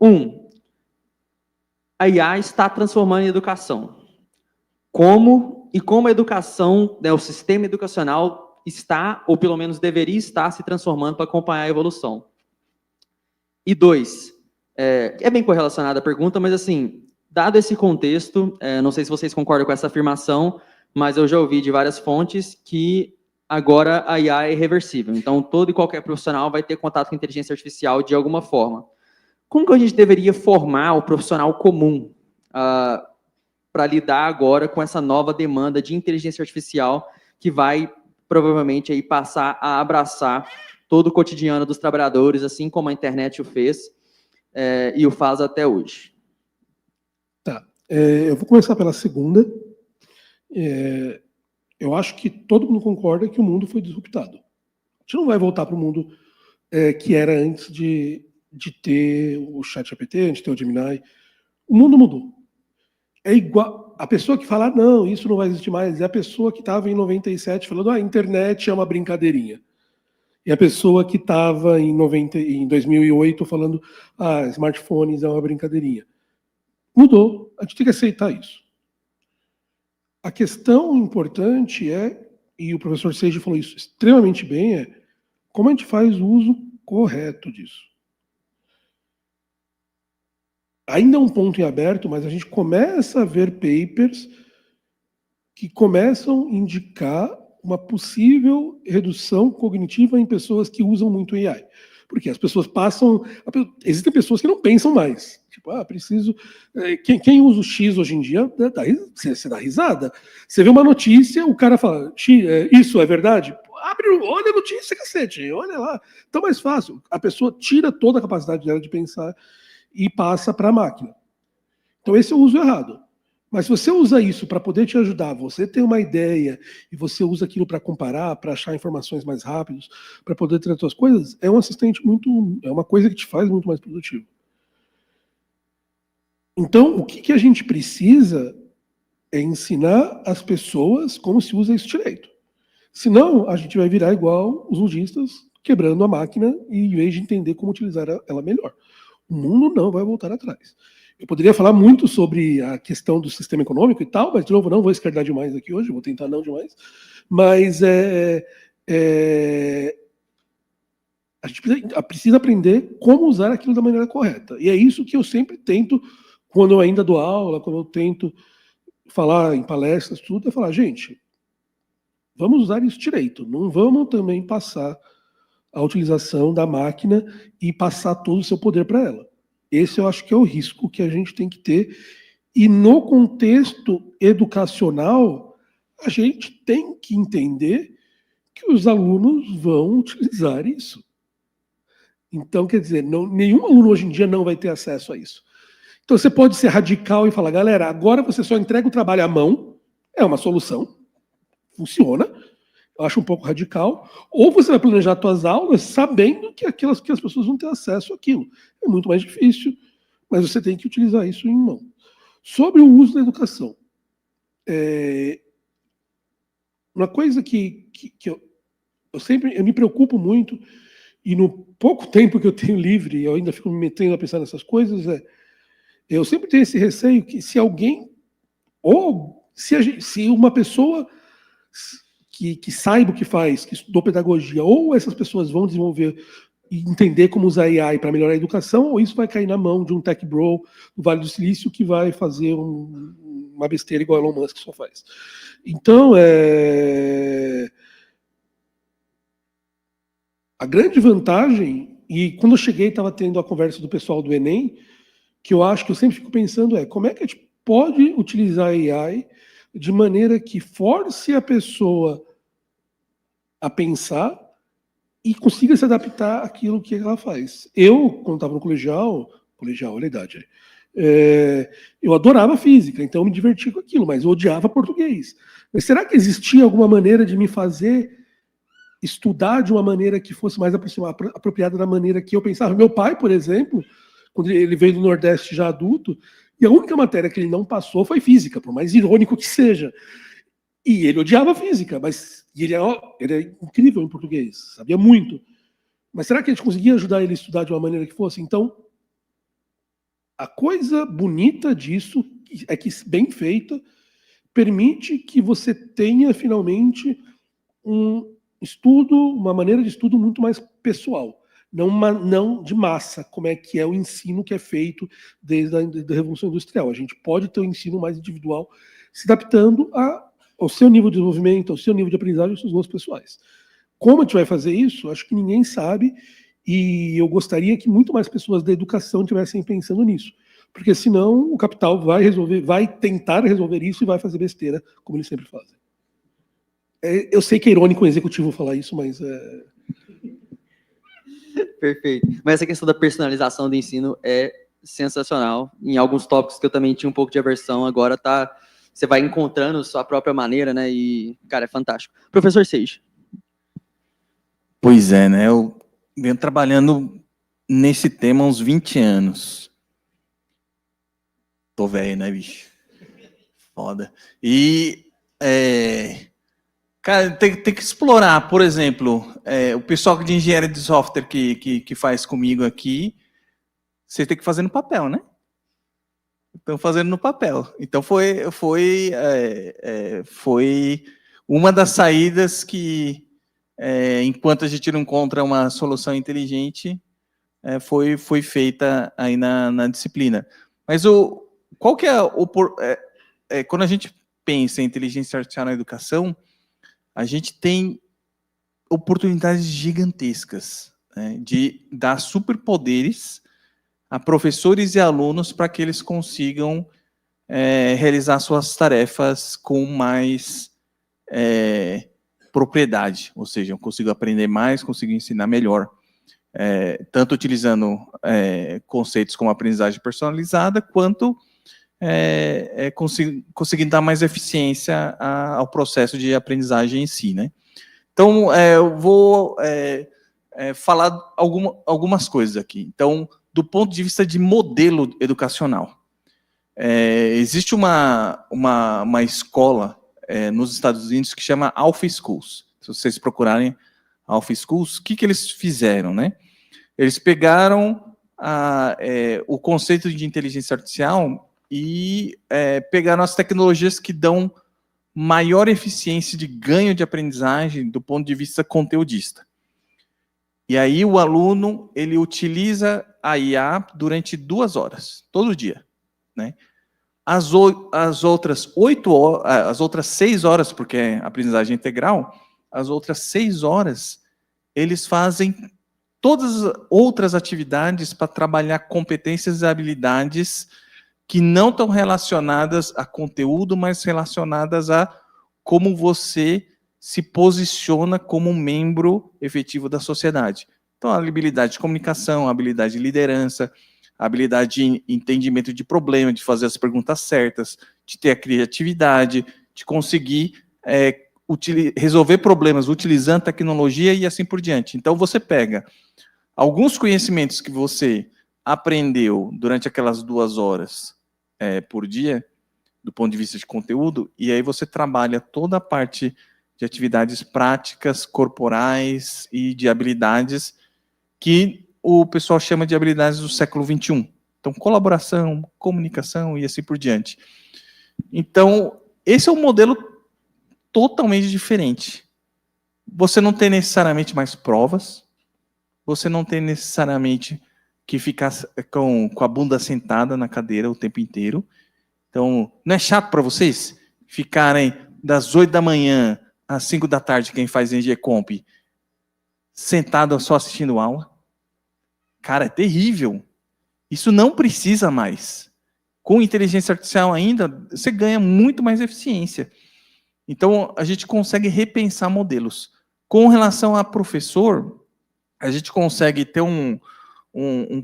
1. A IA está transformando a educação. Como a educação, né, o sistema educacional está, ou pelo menos deveria estar, se transformando para acompanhar a evolução. E 2, é bem correlacionada a pergunta, mas assim, dado esse contexto, não sei se vocês concordam com essa afirmação, mas eu já ouvi de várias fontes que agora a IA é irreversível. Então, todo e qualquer profissional vai ter contato com inteligência artificial de alguma forma. Como que a gente deveria formar o profissional comum para lidar agora com essa nova demanda de inteligência artificial que vai, provavelmente, aí passar a abraçar todo o cotidiano dos trabalhadores, assim como a internet o fez e o faz até hoje? Tá. Eu vou começar pela segunda. Eu acho que todo mundo concorda que o mundo foi disruptado. gente não vai voltar para o mundo que era antes de ter o ChatGPT, antes de ter o Gemini. O mundo mudou. É igual. A pessoa que fala, não, isso não vai existir mais, é a pessoa que estava em 97 falando, a internet é uma brincadeirinha. E a pessoa que estava em 2008 falando, smartphones é uma brincadeirinha. Mudou. A gente tem que aceitar isso. A questão importante e o professor Seiji falou isso extremamente bem, como a gente faz o uso correto disso. Ainda é um ponto em aberto, mas a gente começa a ver papers que começam a indicar uma possível redução cognitiva em pessoas que usam muito AI. Porque as pessoas passam... Existem pessoas que não pensam mais. Tipo, preciso... Quem usa o X hoje em dia, você dá risada. Você vê uma notícia, o cara fala, isso é verdade? Olha a notícia, cacete, olha lá. Então é mais fácil. A pessoa tira toda a capacidade dela de pensar e passa para a máquina. Então esse é o uso errado. Mas se você usa isso para poder te ajudar, você tem uma ideia e você usa aquilo para comparar, para achar informações mais rápidos, para poder ter as suas coisas, é um assistente é uma coisa que te faz muito mais produtivo. Então, o que a gente precisa é ensinar as pessoas como se usa isso direito. Senão, a gente vai virar igual os lojistas, quebrando a máquina e em vez de entender como utilizar ela melhor. O mundo não vai voltar atrás. Eu poderia falar muito sobre a questão do sistema econômico e tal, mas, de novo, não vou esquerdar demais aqui hoje, vou tentar não demais. Mas a gente precisa aprender como usar aquilo da maneira correta. E é isso que eu sempre tento, quando eu ainda dou aula, quando eu tento falar em palestras, tudo, é falar, gente, vamos usar isso direito, não vamos também passar a utilização da máquina e passar todo o seu poder para ela. Esse eu acho que é o risco que a gente tem que ter. E no contexto educacional, a gente tem que entender que os alunos vão utilizar isso. Então, quer dizer, nenhum aluno hoje em dia não vai ter acesso a isso. Então, você pode ser radical e falar, galera, agora você só entrega o trabalho à mão, é uma solução, funciona, eu acho um pouco radical, ou você vai planejar suas aulas sabendo que que as pessoas vão ter acesso àquilo. É muito mais difícil, mas você tem que utilizar isso em mão. Sobre o uso da educação, uma coisa que eu me preocupo muito, e no pouco tempo que eu tenho livre, eu ainda fico me metendo a pensar nessas coisas, eu sempre tenho esse receio que se alguém, ou se uma pessoa que saiba o que faz, que estudou pedagogia, ou essas pessoas vão desenvolver e entender como usar AI para melhorar a educação, ou isso vai cair na mão de um tech bro do Vale do Silício que vai fazer uma besteira igual Elon Musk só faz. Então, a grande vantagem, e quando eu cheguei estava tendo a conversa do pessoal do Enem, que eu acho que eu sempre fico pensando como é que a gente pode utilizar a AI de maneira que force a pessoa a pensar e consiga se adaptar àquilo que ela faz. Eu, quando estava no colegial, olha a idade, eu adorava física, então eu me divertia com aquilo, mas eu odiava português. Mas será que existia alguma maneira de me fazer estudar de uma maneira que fosse mais apropriada da maneira que eu pensava? Meu pai, por exemplo, quando ele veio do Nordeste já adulto, e a única matéria que ele não passou foi física, por mais irônico que seja. E ele odiava física, mas ele era incrível em português, sabia muito. Mas será que a gente conseguia ajudar ele a estudar de uma maneira que fosse? Então, a coisa bonita disso é que, bem feita, permite que você tenha, finalmente, uma maneira de estudo muito mais pessoal. Não de massa, como é que é o ensino que é feito desde a Revolução Industrial. A gente pode ter um ensino mais individual, se adaptando ao seu nível de desenvolvimento, ao seu nível de aprendizagem, aos seus gostos pessoais. Como a gente vai fazer isso? Acho que ninguém sabe, e eu gostaria que muito mais pessoas da educação estivessem pensando nisso, porque senão o capital vai tentar resolver isso e vai fazer besteira, como eles sempre fazem. Eu sei que é irônico o executivo falar isso, mas... Perfeito. Mas essa questão da personalização do ensino é sensacional. Em alguns tópicos que eu também tinha um pouco de aversão, agora você vai encontrando sua própria maneira, né? E, cara, é fantástico. Professor Seiji. Pois é, né? Eu venho trabalhando nesse tema há uns 20 anos. Tô velho, né, bicho? Foda. E, cara, tem que explorar, por exemplo, o pessoal de engenharia de software que faz comigo aqui, você tem que fazer no papel, né? Estão fazendo no papel. Então, foi uma das saídas que, enquanto a gente não encontra uma solução inteligente, foi feita aí na disciplina. Mas qual que é quando a gente pensa em inteligência artificial na educação, a gente tem oportunidades gigantescas, né, de dar superpoderes a professores e alunos para que eles consigam realizar suas tarefas com mais propriedade, ou seja, eu consigo aprender mais, consigo ensinar melhor, tanto utilizando conceitos como aprendizagem personalizada, quanto conseguindo dar mais eficiência ao processo de aprendizagem em si, né? Então, eu vou falar algumas coisas aqui. Então, do ponto de vista de modelo educacional, existe uma escola nos Estados Unidos que chama Alpha Schools. Se vocês procurarem Alpha Schools, o que eles fizeram, né? Eles pegaram o conceito de inteligência artificial e pegaram as tecnologias que dão maior eficiência de ganho de aprendizagem do ponto de vista conteudista. E aí o aluno, ele utiliza a IA durante 2 horas, todo dia, né? As outras 6 horas, porque é aprendizagem integral, as outras 6 horas, eles fazem todas as outras atividades para trabalhar competências e habilidades que não estão relacionadas a conteúdo, mas relacionadas a como você se posiciona como um membro efetivo da sociedade. Então, a habilidade de comunicação, a habilidade de liderança, a habilidade de entendimento de problema, de fazer as perguntas certas, de ter a criatividade, de conseguir resolver problemas utilizando tecnologia e assim por diante. Então, você pega alguns conhecimentos que você aprendeu durante aquelas 2 horas por dia, do ponto de vista de conteúdo, e aí você trabalha toda a parte de atividades práticas, corporais e de habilidades que o pessoal chama de habilidades do século XXI. Então, colaboração, comunicação e assim por diante. Então, esse é um modelo totalmente diferente. Você não tem necessariamente mais provas, você não tem necessariamente que ficar com a bunda sentada na cadeira o tempo inteiro. Então, não é chato para vocês ficarem das 8 da manhã às 5 da tarde, quem faz em G-Comp, sentado só assistindo aula? Cara, é terrível. Isso não precisa mais. Com inteligência artificial ainda, você ganha muito mais eficiência. Então, a gente consegue repensar modelos. Com relação a professor, a gente consegue ter um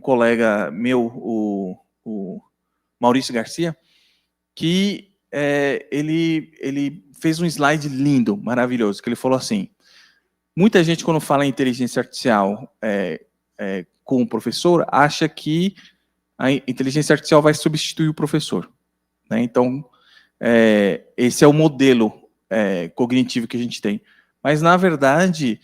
colega meu, o Maurício Garcia, que ele fez um slide lindo, maravilhoso, que ele falou assim, muita gente quando fala em inteligência artificial com o professor, acha que a inteligência artificial vai substituir o professor, né? Então, esse é o modelo cognitivo que a gente tem. Mas, na verdade,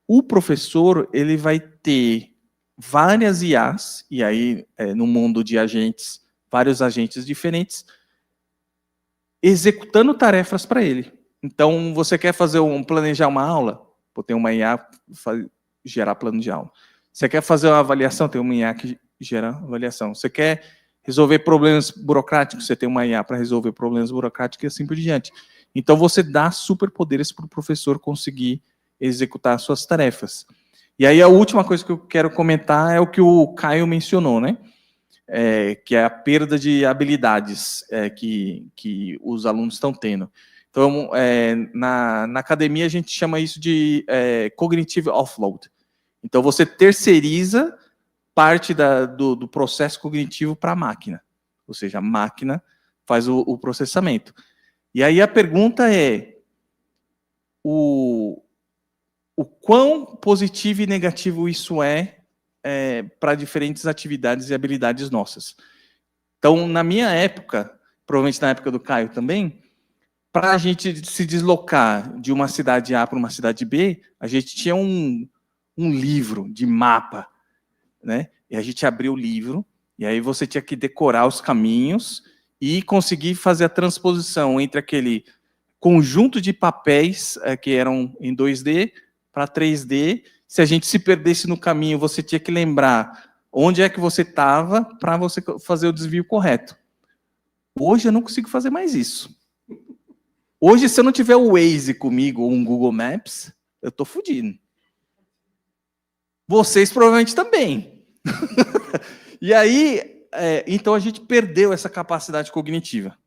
o professor ele vai ter várias IAs, e aí, no mundo de agentes, vários agentes diferentes, executando tarefas para ele. Então, você quer planejar uma aula? Pô, tem uma IA gerar plano de aula. Você quer fazer uma avaliação? Tem uma IA que gera avaliação. Você quer resolver problemas burocráticos? Você tem uma IA para resolver problemas burocráticos e assim por diante. Então, você dá superpoderes para o professor conseguir executar as suas tarefas. E aí, a última coisa que eu quero comentar é o que o Caio mencionou, né? Que é a perda de habilidades que os alunos estão tendo. Então, na academia, a gente chama isso de cognitive offload. Então, você terceiriza parte do processo cognitivo para a máquina. Ou seja, a máquina faz o processamento. E aí a pergunta é, o quão positivo e negativo isso para diferentes atividades e habilidades nossas. Então, na minha época, provavelmente na época do Caio também, para a gente se deslocar de uma cidade A para uma cidade B, a gente tinha um livro de mapa, né? E a gente abria o livro, e aí você tinha que decorar os caminhos e conseguir fazer a transposição entre aquele conjunto de papéis que eram em 2D para 3D. Se a gente se perdesse no caminho, você tinha que lembrar onde é que você estava para você fazer o desvio correto. Hoje eu não consigo fazer mais isso. Hoje, se eu não tiver o Waze comigo ou um Google Maps, eu estou fodido. Vocês provavelmente também. E aí, então a gente perdeu essa capacidade cognitiva.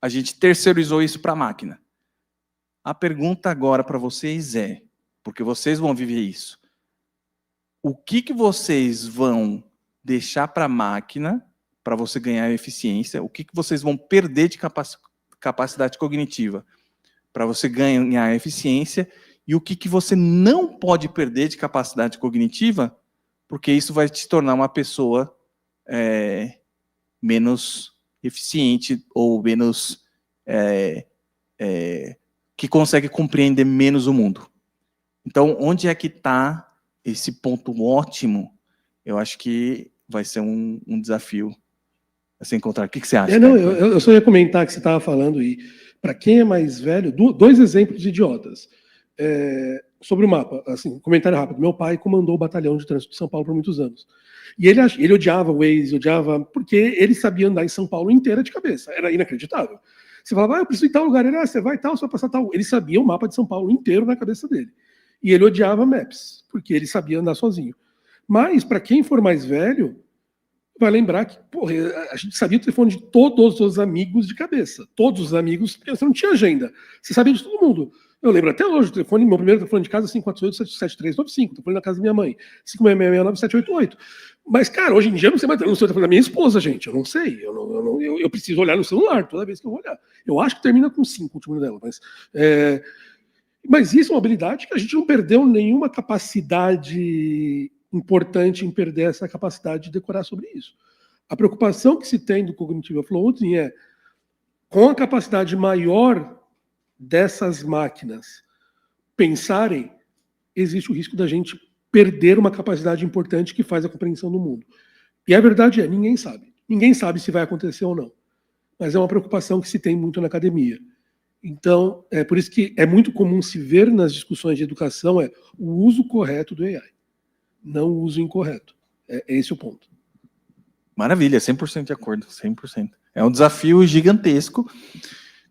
A gente terceirizou isso para a máquina. A pergunta agora para vocês porque vocês vão viver isso, o que vocês vão deixar para a máquina para você ganhar eficiência? O que vocês vão perder de capacidade cognitiva para você ganhar eficiência? E o que você não pode perder de capacidade cognitiva, porque isso vai te tornar uma pessoa menos eficiente ou menos que consegue compreender menos o mundo. Então, onde é que está esse ponto ótimo? Eu acho que vai ser um desafio a se encontrar. O que você acha? Não, eu só ia comentar que você estava falando, e para quem é mais velho, dois exemplos idiotas. Sobre o mapa, assim, comentário rápido. Meu pai comandou o batalhão de trânsito de São Paulo por muitos anos. E ele odiava o Waze, porque ele sabia andar em São Paulo inteira de cabeça. Era inacreditável. Você falava, eu preciso ir em tal lugar. Ele, você vai tal, você vai passar tal. Ele sabia o mapa de São Paulo inteiro na cabeça dele. E ele odiava Maps, porque ele sabia andar sozinho. Mas, para quem for mais velho, vai lembrar que, porra, a gente sabia o telefone de todos os amigos de cabeça. Todos os amigos, porque você não tinha agenda. Você sabia de todo mundo. Eu lembro até hoje, meu primeiro telefone de casa é 548-7395, telefone da casa da minha mãe, 566-9788. Mas, cara, hoje em dia eu não sei mais, eu não sei o telefone da minha esposa, gente, eu não sei, eu preciso olhar no celular toda vez que eu vou olhar. Eu acho que termina com 5 o último dela, mas isso é uma habilidade que a gente não perdeu nenhuma capacidade importante em perder essa capacidade de decorar sobre isso. A preocupação que se tem do Cognitive Offloading com a capacidade maior dessas máquinas pensarem, existe o risco da gente perder uma capacidade importante que faz a compreensão do mundo. E a verdade ninguém sabe. Ninguém sabe se vai acontecer ou não. Mas é uma preocupação que se tem muito na academia. Então, é por isso que é muito comum se ver nas discussões de educação o uso correto do AI, não o uso incorreto. É esse o ponto. Maravilha, 100% de acordo, 100%. É um desafio gigantesco.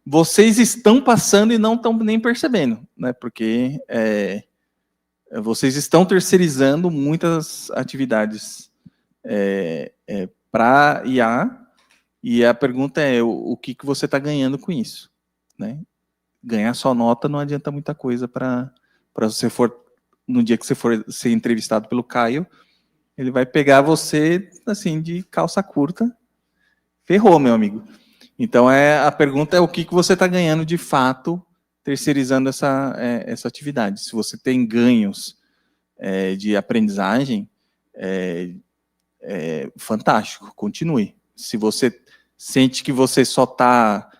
Vocês estão passando e não estão nem percebendo, né? Porque vocês estão terceirizando muitas atividades para IA, e a pergunta é o que você está ganhando com isso, né? Ganhar só nota não adianta muita coisa para você no dia que você for ser entrevistado pelo Caio, ele vai pegar você assim de calça curta, ferrou, meu amigo. Então, a pergunta é o que você está ganhando de fato terceirizando essa atividade. Se você tem ganhos de aprendizagem, fantástico, continue. Se você sente que você só está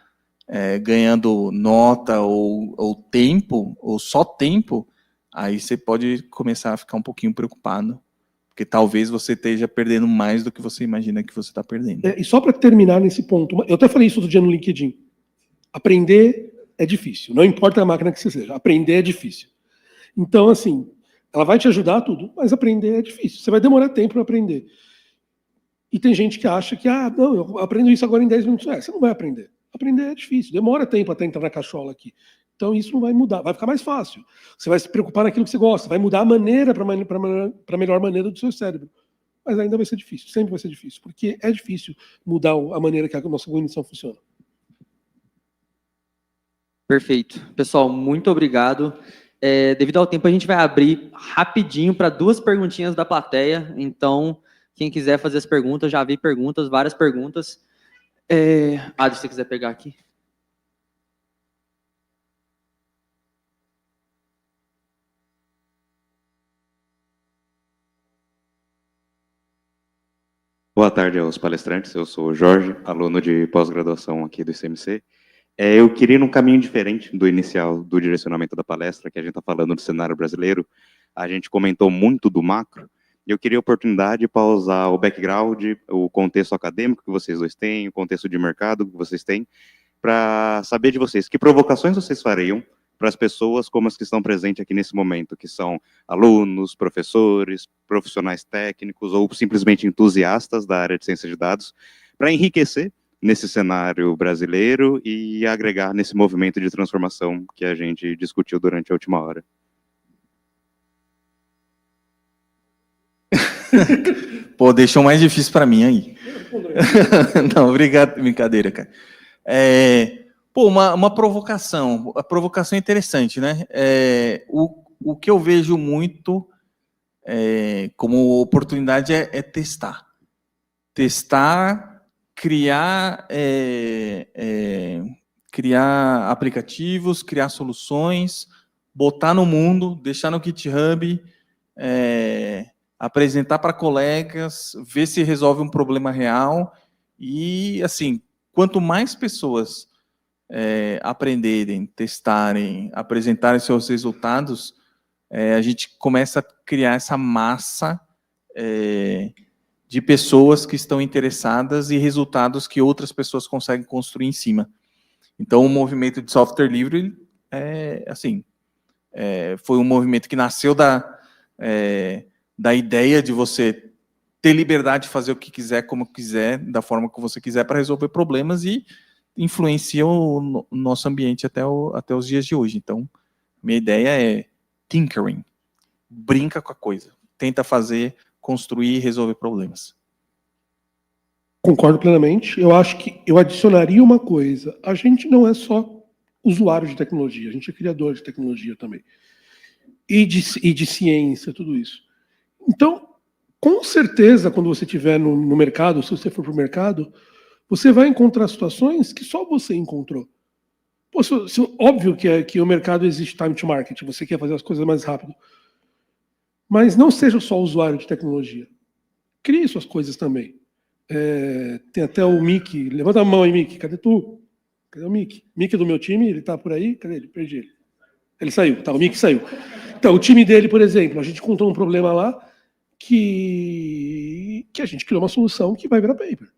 ganhando nota ou tempo, ou só tempo, aí você pode começar a ficar um pouquinho preocupado, porque talvez você esteja perdendo mais do que você imagina que você está perdendo. E só para terminar nesse ponto, eu até falei isso outro dia no LinkedIn. Aprender é difícil, não importa a máquina que você seja, aprender é difícil. Então, assim, ela vai te ajudar tudo, mas aprender é difícil. Você vai demorar tempo para aprender. E tem gente que acha que, não, eu aprendo isso agora em 10 minutos. Você não vai aprender. Aprender é difícil, demora tempo até entrar na cachola aqui. Então isso não vai mudar, vai ficar mais fácil. Você vai se preocupar naquilo que você gosta, vai mudar a maneira para a melhor maneira do seu cérebro. Mas ainda vai ser difícil, sempre vai ser difícil, porque é difícil mudar a maneira que a nossa cognição funciona. Perfeito. Pessoal, muito obrigado. Devido ao tempo, a gente vai abrir rapidinho para 2 perguntinhas da plateia. Então, quem quiser fazer as perguntas, já vi perguntas, várias perguntas. Se você quiser pegar aqui. Boa tarde aos palestrantes, eu sou o Jorge, aluno de pós-graduação aqui do ICMC. Eu queria ir num caminho diferente do inicial, do direcionamento da palestra, que a gente está falando do cenário brasileiro. A gente comentou muito do macro, e eu queria a oportunidade para usar o background, o contexto acadêmico que vocês dois têm, o contexto de mercado que vocês têm, para saber de vocês que provocações vocês fariam para as pessoas como as que estão presentes aqui nesse momento, que são alunos, professores, profissionais técnicos ou simplesmente entusiastas da área de ciência de dados, para enriquecer nesse cenário brasileiro e agregar nesse movimento de transformação que a gente discutiu durante a última hora. Pô, deixou mais difícil para mim aí. Não, obrigado, brincadeira, cara. Pô, uma provocação. A provocação é interessante, né? O que eu vejo muito como oportunidade é testar. Testar, criar aplicativos, criar soluções, botar no mundo, deixar no GitHub, apresentar para colegas, ver se resolve um problema real. E, assim, quanto mais pessoas aprenderem, testarem, apresentarem seus resultados, a gente começa a criar essa massa de pessoas que estão interessadas e resultados que outras pessoas conseguem construir em cima. Então, o movimento de software livre, foi um movimento que nasceu da ideia de você ter liberdade de fazer o que quiser, como quiser, da forma que você quiser, para resolver problemas, e influencia o nosso ambiente até os dias de hoje. Então, minha ideia é tinkering. Brinca com a coisa. Tenta fazer, construir e resolver problemas. Concordo plenamente. Eu acho que eu adicionaria uma coisa. A gente não é só usuário de tecnologia, a gente é criador de tecnologia também. E de ciência, tudo isso. Então, com certeza, quando você estiver no mercado, se você for para o mercado, você vai encontrar situações que só você encontrou. Pô, óbvio que o mercado existe time to market, você quer fazer as coisas mais rápido. Mas não seja só usuário de tecnologia. Crie suas coisas também. Tem até o Mickey. Levanta a mão aí, Mickey. Cadê tu? Cadê o Mickey? Mickey do meu time, ele tá por aí? Cadê ele? Perdi ele. Ele saiu, tá, o Mickey saiu. Então, o time dele, por exemplo, a gente encontrou um problema lá que a gente criou uma solução que vai virar paper.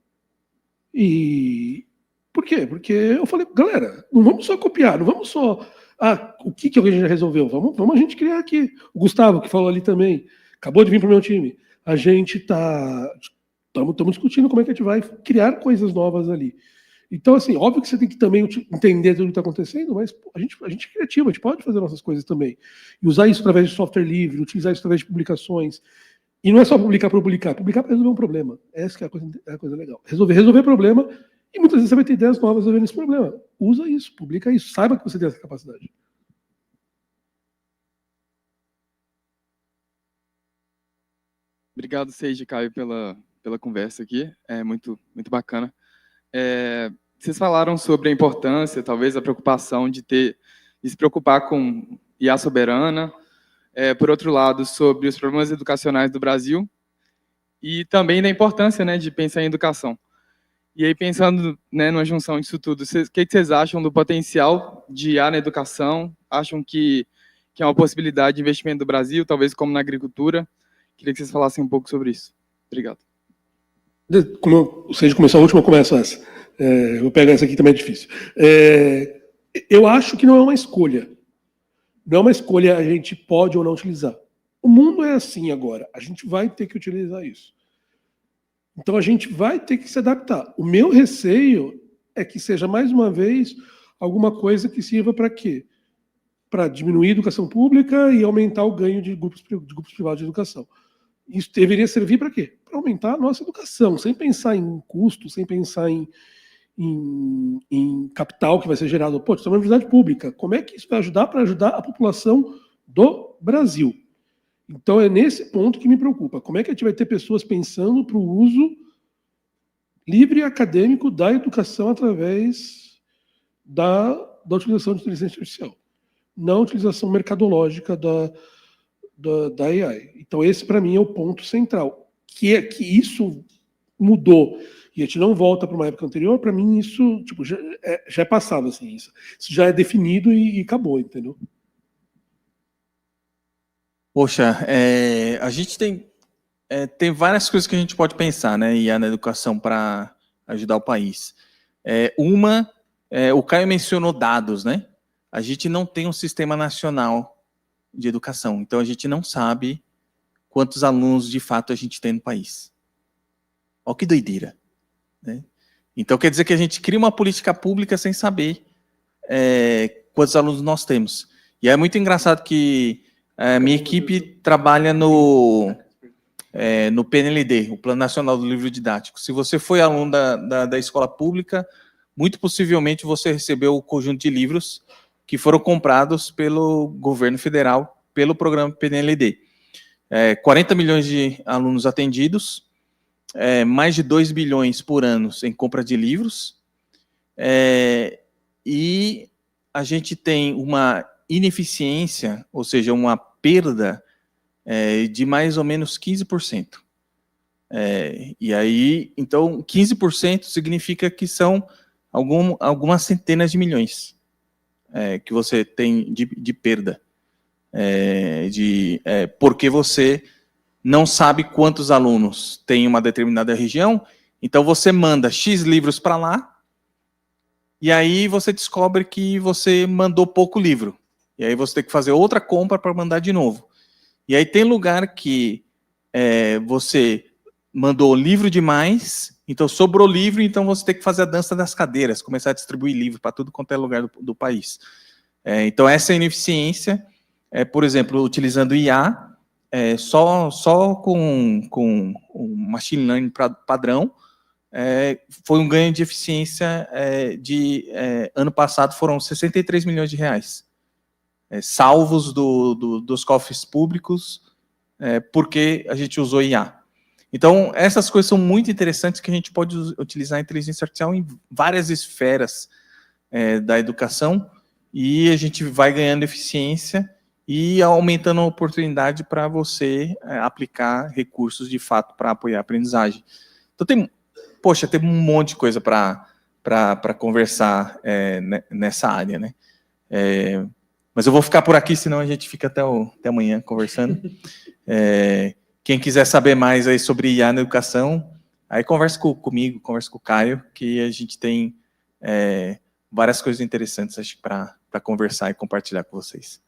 E por quê? Porque eu falei, galera, não vamos só copiar, não vamos só o que alguém já resolveu, vamos a gente criar aqui. O Gustavo, que falou ali também, acabou de vir para o meu time. A gente estamos discutindo como é que a gente vai criar coisas novas ali. Então, assim, óbvio que você tem que também entender tudo que está acontecendo, mas a gente é criativo, a gente pode fazer nossas coisas também. E usar isso através de software livre, utilizar isso através de publicações. E não é só publicar para publicar para resolver um problema. Essa que é a coisa legal. Resolver problema, e muitas vezes você vai ter ideias novas resolvendo esse problema. Usa isso, publica isso, saiba que você tem essa capacidade. Obrigado, Seiji e Caio, pela conversa aqui. É muito bacana. Vocês falaram sobre a importância, talvez a preocupação de se preocupar com IA soberana, por outro lado, sobre os problemas educacionais do Brasil e também da importância, né, de pensar em educação. E aí, pensando, né, numa junção disso tudo, o que vocês acham do potencial de IA na educação? Acham que é uma possibilidade de investimento do Brasil, talvez como na agricultura? Queria que vocês falassem um pouco sobre isso. Obrigado. Como você começou a última, eu começo essa. Eu vou pegar essa aqui, também é difícil. Eu acho que não é uma escolha. Não é uma escolha, a gente pode ou não utilizar. O mundo é assim agora. A gente vai ter que utilizar isso. Então, a gente vai ter que se adaptar. O meu receio é que seja, mais uma vez, alguma coisa que sirva para quê? Para diminuir a educação pública e aumentar o ganho de grupos privados de educação. Isso deveria servir para quê? Para aumentar a nossa educação, sem pensar em custo, sem pensar em capital que vai ser gerado. Pô, isso é uma universidade pública. Como é que isso vai ajudar para ajudar a população do Brasil? Então, é nesse ponto que me preocupa. Como é que a gente vai ter pessoas pensando para o uso livre e acadêmico da educação através da utilização de inteligência artificial? Não a utilização mercadológica da AI. Então, esse, para mim, é o ponto central. Que isso mudou e a gente não volta para uma época anterior, para mim isso tipo, já é passado, assim, isso já é definido e acabou, entendeu? Poxa, a gente tem várias coisas que a gente pode pensar, né, IA na educação para ajudar o país. O Caio mencionou dados, né? A gente não tem um sistema nacional de educação, então a gente não sabe quantos alunos de fato a gente tem no país. Olha que doideira, né? Então quer dizer que a gente cria uma política pública sem saber quantos alunos nós temos. E é muito engraçado que a minha equipe trabalha no PNLD, o Plano Nacional do Livro Didático. Se você foi aluno da escola pública, muito possivelmente você recebeu o conjunto de livros que foram comprados pelo governo federal, pelo programa PNLD. 40 milhões de alunos atendidos, mais de 2 bilhões por ano em compra de livros, e a gente tem uma ineficiência, ou seja, uma perda de mais ou menos 15%. E aí, então, 15% significa que são algumas centenas de milhões que você tem de perda, porque você não sabe quantos alunos tem uma determinada região, então você manda X livros para lá, e aí você descobre que você mandou pouco livro, e aí você tem que fazer outra compra para mandar de novo. E aí tem lugar que você mandou livro demais, então sobrou livro, então você tem que fazer a dança das cadeiras, começar a distribuir livro para tudo quanto é lugar do país. Então essa ineficiência, por exemplo, utilizando IA, só com o machine learning padrão, foi um ganho de eficiência ano passado foram 63 milhões de reais, salvos dos cofres públicos, porque a gente usou IA. Então, essas coisas são muito interessantes que a gente pode utilizar a inteligência artificial em várias esferas da educação, e a gente vai ganhando eficiência e aumentando a oportunidade para você aplicar recursos de fato para apoiar a aprendizagem. Então, tem um monte de coisa para conversar nessa área, né? Mas eu vou ficar por aqui, senão a gente fica até amanhã conversando. Quem quiser saber mais aí sobre IA na educação, aí conversa comigo, conversa com o Caio, que a gente tem várias coisas interessantes, acho, para conversar e compartilhar com vocês.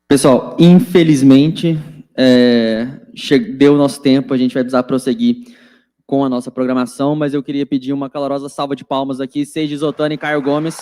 Pessoal, infelizmente, deu o nosso tempo, a gente vai precisar prosseguir com a nossa programação, mas eu queria pedir uma calorosa salva de palmas aqui, Seiji Zotani e Caio Gomes.